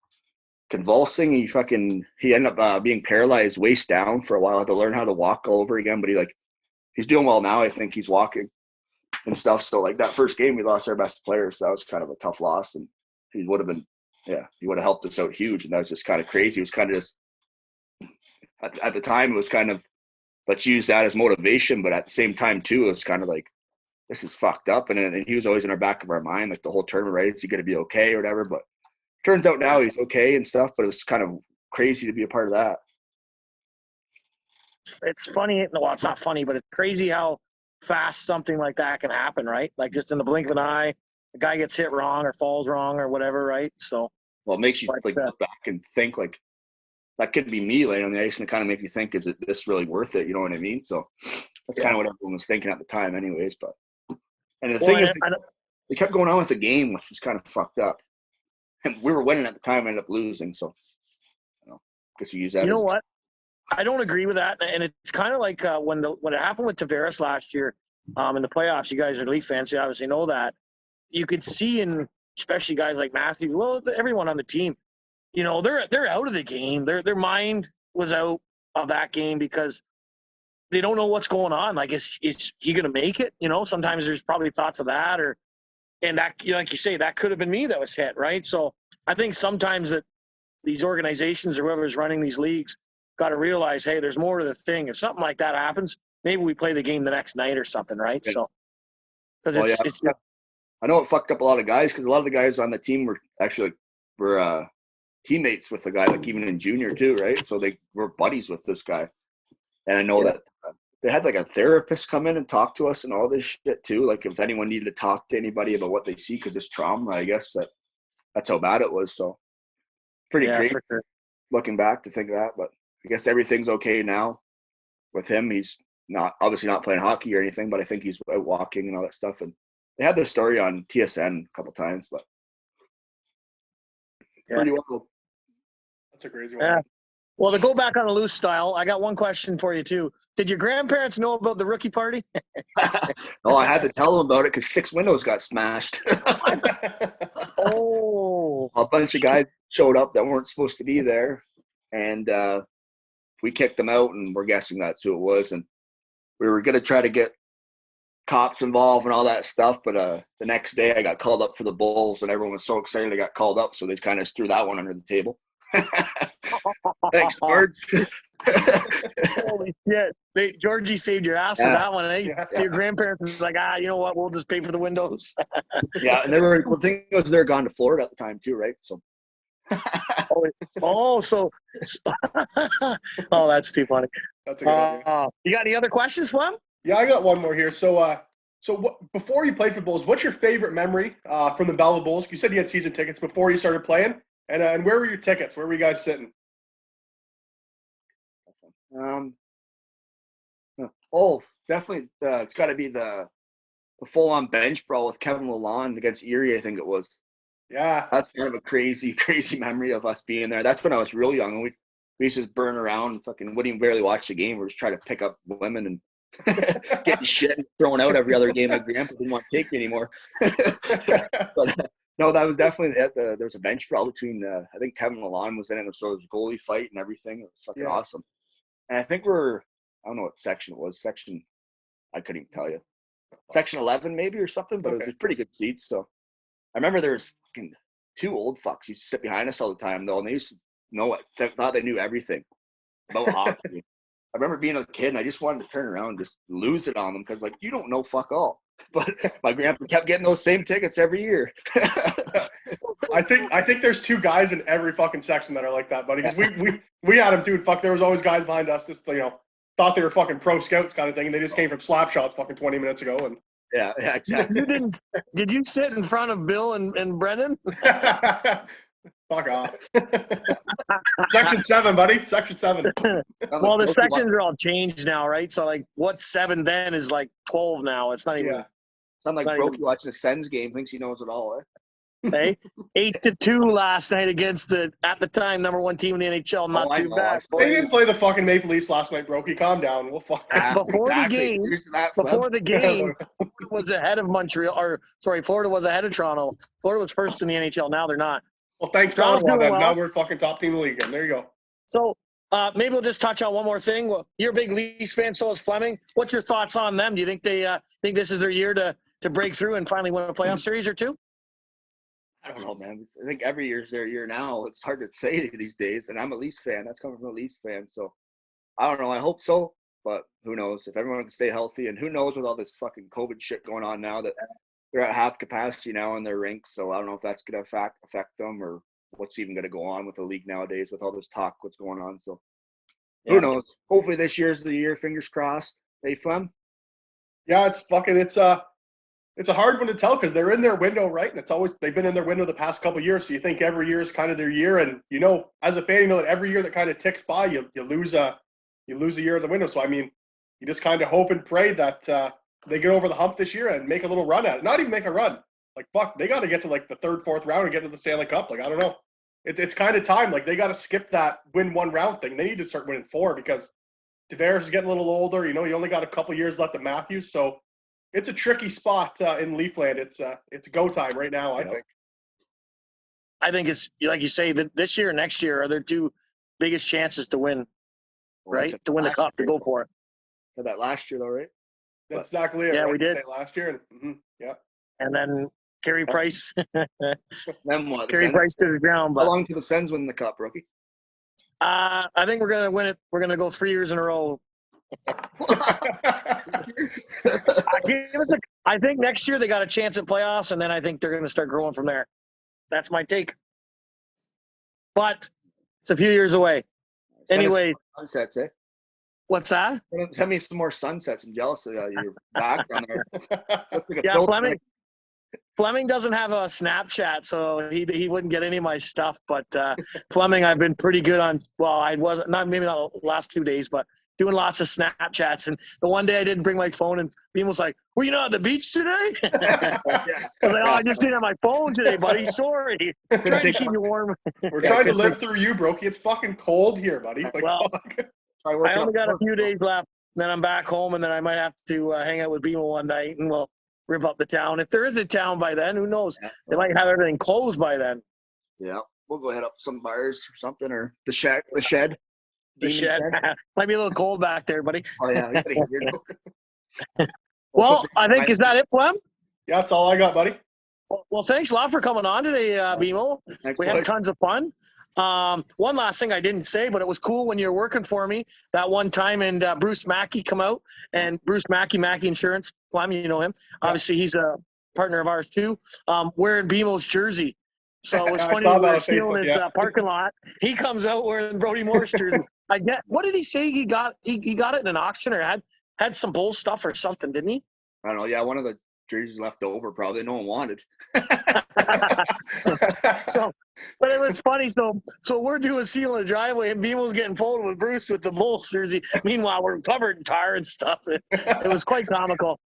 convulsing. He ended up being paralyzed waist down for a while. Had to learn how to walk all over again, but he's doing well now. I think he's walking and stuff. So like that first game, we lost our best player, so that was kind of a tough loss, and he would have helped us out huge. And that was just kind of crazy. It was kind of just at the time, it was kind of, let's use that as motivation, but at the same time too, it was kind of like, this is fucked up. And he was always in our back of our mind, like the whole tournament, right? Is he going to be okay or whatever? But turns out now he's okay and stuff, but it was kind of crazy to be a part of that. It's funny. Well, it's not funny, but it's crazy how fast something like that can happen, right? Like just in the blink of an eye, the guy gets hit wrong or falls wrong or whatever, right? So, well, it makes you look back and think like, that could be me laying on the ice, and it kind of make you think, is this really worth it? You know what I mean? So that's kind of what everyone was thinking at the time anyways. But, and the thing is, they kept going on with the game, which was kind of fucked up. And we were winning at the time, ended up losing. So, guess we use that. You know what? I don't agree with that. And it's kind of like when it happened with Tavares last year in the playoffs, you guys are Leaf fans, you obviously know that. You could see especially guys like Matthew, well, everyone on the team, they're out of the game. Their mind was out of that game because they don't know what's going on. Like, is he going to make it? Sometimes there's probably thoughts of that, and that, like you say, that could have been me that was hit, right? So I think sometimes that these organizations or whoever's running these leagues got to realize, hey, there's more to the thing. If something like that happens, maybe we play the game the next night or something, right? Yeah. So, because I know it fucked up a lot of guys because a lot of the guys on the team were actually teammates with the guy, like even in junior too, right? So they were buddies with this guy. And I know that they had like a therapist come in and talk to us and all this shit too. Like if anyone needed to talk to anybody about what they see, because it's trauma, I guess that's how bad it was. So pretty crazy looking back to think of that. But I guess everything's okay now with him. He's obviously not playing hockey or anything, but I think he's out walking and all that stuff. And they had this story on TSN a couple times, but pretty well. That's a crazy one. Yeah. Well, to go back on a loose style, I got one question for you too. Did your grandparents know about the rookie party? Oh, I had to tell them about it because 6 windows got smashed. Oh. A bunch of guys showed up that weren't supposed to be there, and we kicked them out, and we're guessing that's who it was. And we were going to try to get cops involved and all that stuff, but the next day I got called up for the Bulls, and everyone was so excited I got called up, so they kind of threw that one under the table. Thanks, George. Holy shit. Georgie saved your ass with that one, eh? Yeah. So your grandparents was like, you know what? We'll just pay for the windows. Yeah, and the thing was they're gone to Florida at the time too, right? So. Oh, that's too funny. That's a good idea. You got any other questions, Flem? Yeah, I got one more here. So, before you played for Bulls, what's your favorite memory from the Belleville Bulls? You said you had season tickets before you started playing, and where were your tickets? Where were you guys sitting? Definitely. It's got to be the full-on bench brawl with Kevin Lalonde against Erie, I think it was. Yeah, That's kind of a crazy memory of us being there. That's when I was real young, and we used to just burn around and fucking wouldn't even barely watch the game. We're just trying to pick up women and getting shit and thrown out every other game. My grandpa didn't want to take me anymore. But no, that was definitely it. There was a bench brawl between, I think Kevin Lalonde was in it, and so there was a goalie fight and everything. It was fucking awesome. And I think I don't know what section it was. I couldn't even tell you. Section 11 maybe or something, but it was pretty good seats. So I remember there was fucking 2 old fucks used to sit behind us all the time, though, and they used to know it. Thought they knew everything about hockey. I remember being a kid, and I just wanted to turn around and just lose it on them because, like, you don't know fuck all. But my grandpa kept getting those same tickets every year. I think there's 2 guys in every fucking section that are like that, buddy. Because we had them too. Fuck, there was always guys behind us just thought they were fucking pro scouts kind of thing, and they just came from slap shots fucking 20 minutes ago. And yeah, exactly. Did you sit in front of Bill and Brennan? Fuck off. Section 7, buddy. Section 7. Well, the sections are all changed now, right? So, like, what's 7 then is like 12 now. It's not even. Yeah. Sound like Brokey watching a Sens game, thinks he knows it all, Hey, 8-2 last night against at the time, number 1 team in the NHL. Not too bad. They didn't play the fucking Maple Leafs last night, Brokey. Calm down. We'll fuck. Before the game, was ahead of Montreal. Florida was ahead of Toronto. Florida was first in the NHL. Now they're not. Well, thanks, Ottawa. Now we're fucking top team in the league again. There you go. So maybe we'll just touch on one more thing. Well, you're a big Leafs fan, so is Fleming. What's your thoughts on them? Do you think they think this is their year to break through and finally win a playoff series or two? I don't know, man. I think every year's their year now. It's hard to say these days. And I'm a Leafs fan. That's coming from a Leafs fan. So I don't know. I hope so. But who knows? If everyone can stay healthy. And who knows with all this fucking COVID shit going on now that they're at half capacity now in their rinks. So I don't know if that's going to affect them or what's even going to go on with the league nowadays with all this talk, what's going on. So who knows? Hopefully this year's the year. Fingers crossed. Hey, Flem? Yeah, it's a hard one to tell because they're in their window, right? And they've been in their window the past couple of years. So you think every year is kind of their year, and as a fan, that every year that kind of ticks by, you lose a year of the window. So I mean, you just kind of hope and pray that they get over the hump this year and make a little run at it. Not even make a run. Like fuck, they got to get to like the 3rd, 4th round and get to the Stanley Cup. Like I don't know, it's kind of time. Like they got to skip that win 1 round thing. They need to start winning 4 because Tavares is getting a little older. You only got a couple years left of Matthews, so. It's a tricky spot in Leafland. It's go time right now, I think. I think it's, like you say, that this year and next year are their 2 biggest chances to win, right? To win the cup, to go for it. Said that last year, though, right? That's exactly it. Yeah, right? we did. Last year. Yeah. And then Carey Price. Then what? Carey Price to the ground. But how long till the Sens win the cup, rookie? I think we're going to win it. We're going to go 3 years in a row. I think next year they got a chance at playoffs, and then I think they're going to start growing from there. That's my take. But it's a few years away. Anyway, sunsets, eh? What's that? Send me some more sunsets. I'm jealous of your background there. Yeah, Fleming doesn't have a Snapchat, so he wouldn't get any of my stuff. But Fleming, I've been pretty good on. Well, I wasn't maybe not the last 2 days, but doing lots of Snapchats. And the one day I didn't bring my phone, and Beam was like, "Were you not at the beach today?" I was like, "Oh, I just didn't have my phone today, buddy. Sorry. Trying to keep you warm." We're trying to live through you, Brokey. It's fucking cold here, buddy. Like, Well, fuck. I only got a few days left. Then I'm back home, and then I might have to hang out with Beamer one night, and we'll rip up the town. If there is a town by then, who knows? They might have everything closed by then. Yeah, we'll go hit up some bars or something, or the shed. The shed. Might be a little cold back there, buddy. Oh yeah. Well, I think, is that it, Flem? Yeah, that's all I got, buddy. Well, thanks a lot for coming on today, BMO. We had tons of fun. One last thing I didn't say, but it was cool when you were working for me that one time, and Bruce Mackey come out, and Bruce Mackey Insurance, Flem, you know him. Obviously, he's a partner of ours too. Wearing BMO's jersey. So it was funny when we were stealing his parking lot. He comes out wearing Brodie Morris jersey. What did he say? He got it in an auction, or had some bull stuff or something, didn't he? I don't know. Yeah, one of the jerseys left over, probably no one wanted. But it was funny. So we're doing sealing the driveway, and Beamel's getting photoed with Bruce with the Bulls jersey. Meanwhile, we're covered in tar and stuff. It was quite comical.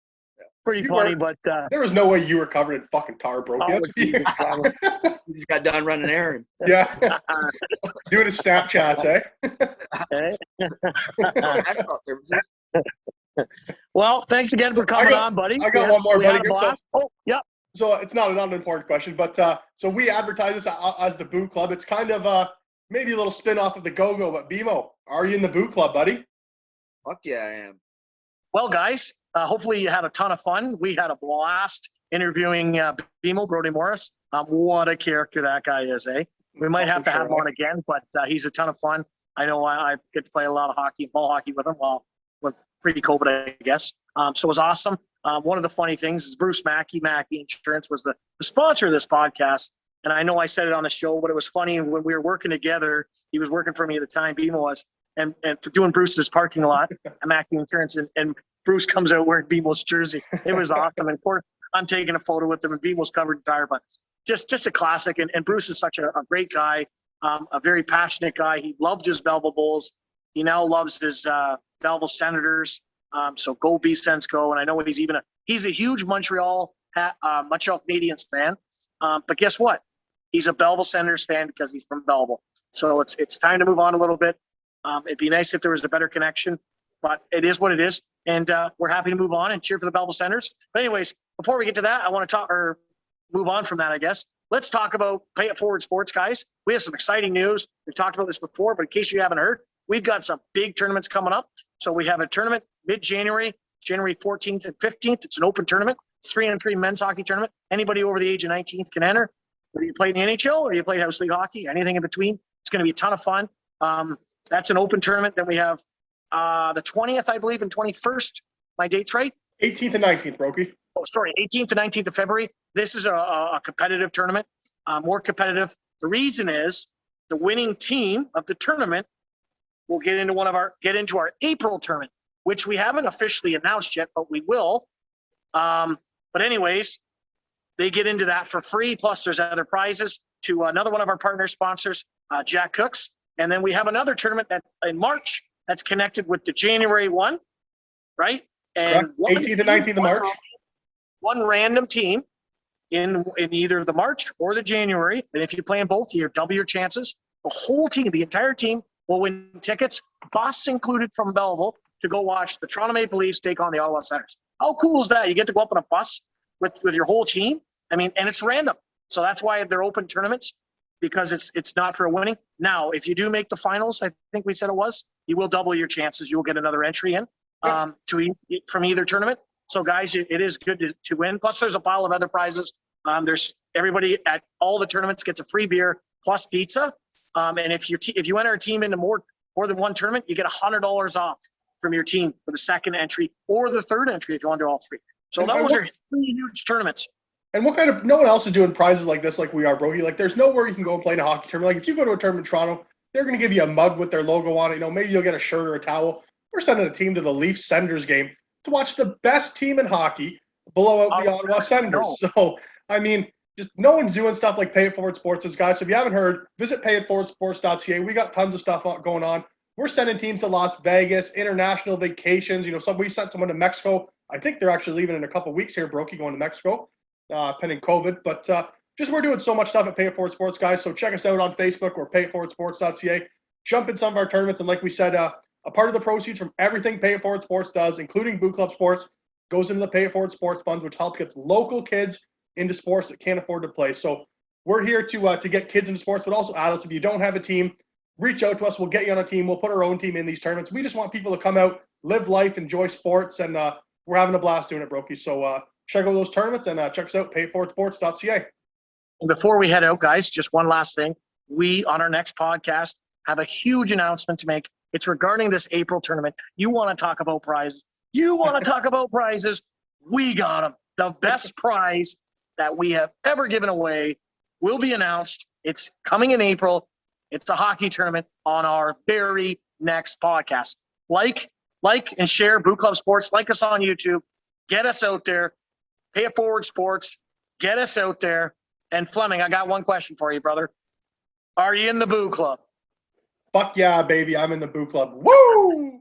Pretty funny, but there was no way you were covered in fucking tar, bro. He just got done running errands. Yeah. Doing his Snapchats, Well, thanks again for coming on, buddy. I got one more, buddy. Yep. So it's not an important question, but so we advertise this as the Boo Club. It's kind of maybe a little spin-off of the Go-Go, but BMO, are you in the Boo Club, buddy? Fuck yeah, I am. Well, guys, hopefully you had a ton of fun. We had a blast interviewing BMO, Brodie Morris. What a character that guy is, eh? We might have to have him on again, but he's a ton of fun. I know I get to play a lot of hockey, ball hockey with him, pre-COVID, I guess. So it was awesome. One of the funny things is Bruce Mackey Insurance was the sponsor of this podcast. And I know I said it on the show, but it was funny when we were working together. He was working for me at the time, BMO was, and for doing Bruce's parking lot at Mackey Insurance. And Bruce comes out wearing BMO's jersey. It was awesome. And of course, I'm taking a photo with him, and BMO's covered in tire, but just a classic. And Bruce is such a great guy, a very passionate guy. He loved his Belleville Bulls. He now loves his Belleville Senators. So go B-Sens go. And I know he's a huge Montreal Canadiens fan. But guess what? He's a Belleville Senators fan because he's from Belleville. So it's time to move on a little bit. It'd be nice if there was a better connection, but it is what it is. And we're happy to move on and cheer for the Belleville Senators. But anyways, before we get to that, I want to move on from that, I guess. Let's talk about Pay It Forward Sports, guys. We have some exciting news. We've talked about this before, but in case you haven't heard, we've got some big tournaments coming up. So we have a tournament mid-January, January 14th and 15th. It's an open tournament. It's 3-on-3 men's hockey tournament. Anybody over the age of 19 can enter. Whether you play in the NHL or you play house league hockey, anything in between, it's going to be a ton of fun. That's an open tournament. Then we have the 20th, I believe, and 21st. My date's right? 18th and 19th, Brokey. Oh, sorry, 18th and 19th of February. This is a competitive tournament, more competitive. The reason is the winning team of the tournament will get into our April tournament, which we haven't officially announced yet, but we will. But anyways, they get into that for free. Plus, there's other prizes to another one of our partner sponsors, Jack Cooks. And then we have another tournament that in March that's connected with the January one, right? And 18th and 19th of March. One random team in either the March or the January. And if you play in both, you double your chances. The whole team, the entire team, will win tickets, bus included from Belleville, to go watch the Toronto Maple Leafs take on the Ottawa Senators. How cool is that? You get to go up on a bus with your whole team. I mean, and it's random. So that's why they're open tournaments, because it's not for winning. Now, if you do make the finals, I think we said it was, you will double your chances. You will get another entry in from either tournament. So guys, it is good to win. Plus there's a pile of other prizes. There's everybody at all the tournaments gets a free beer plus pizza. And if you enter a team into more than one tournament, you get $100 off from your team for the second entry or the third entry if you want to do all three. So those are three huge tournaments. And no one else is doing prizes like this like we are, Brody. Like there's nowhere you can go and play in a hockey tournament. Like if you go to a tournament in Toronto, they're going to give you a mug with their logo on it. Maybe you'll get a shirt or a towel. We're sending a team to the Leafs Senators game to watch the best team in hockey blow out the Ottawa Senators. So, I mean, just no one's doing stuff like Pay It Forward Sports. Guys, so if you haven't heard, visit payitforwardsports.ca. We got tons of stuff going on. we're sending teams to Las Vegas, international vacations. We sent someone to Mexico. I think they're actually leaving in a couple of weeks here, Brokey, going to Mexico, pending COVID. But we're doing so much stuff at Pay It Forward Sports, guys. So check us out on Facebook or payitforwardsports.ca. Jump in some of our tournaments. And like we said, a part of the proceeds from everything Pay It Forward Sports does, including Boot Club Sports, goes into the Pay It Forward Sports Funds, which helps get local kids into sports that can't afford to play. So we're here to get kids into sports, but also adults. If you don't have a team, reach out to us. We'll get you on a team. We'll put our own team in these tournaments. We just want people to come out, live life, enjoy sports, and we're having a blast doing it, Brokey. So check out those tournaments and check us out, payitforwardsports.ca. And before we head out, guys, just one last thing. We, on our next podcast, have a huge announcement to make. It's regarding this April tournament. You want to talk about prizes. We got them. The best prize that we have ever given away will be announced. It's coming in April. It's a hockey tournament on our very next podcast. Like and share Boot Club Sports. Like us on YouTube. Get us out there. Pay It Forward Sports. Get us out there. And Fleming, I got one question for you, brother. Are you in the Boot Club? Fuck yeah, baby. I'm in the Boot Club. Woo!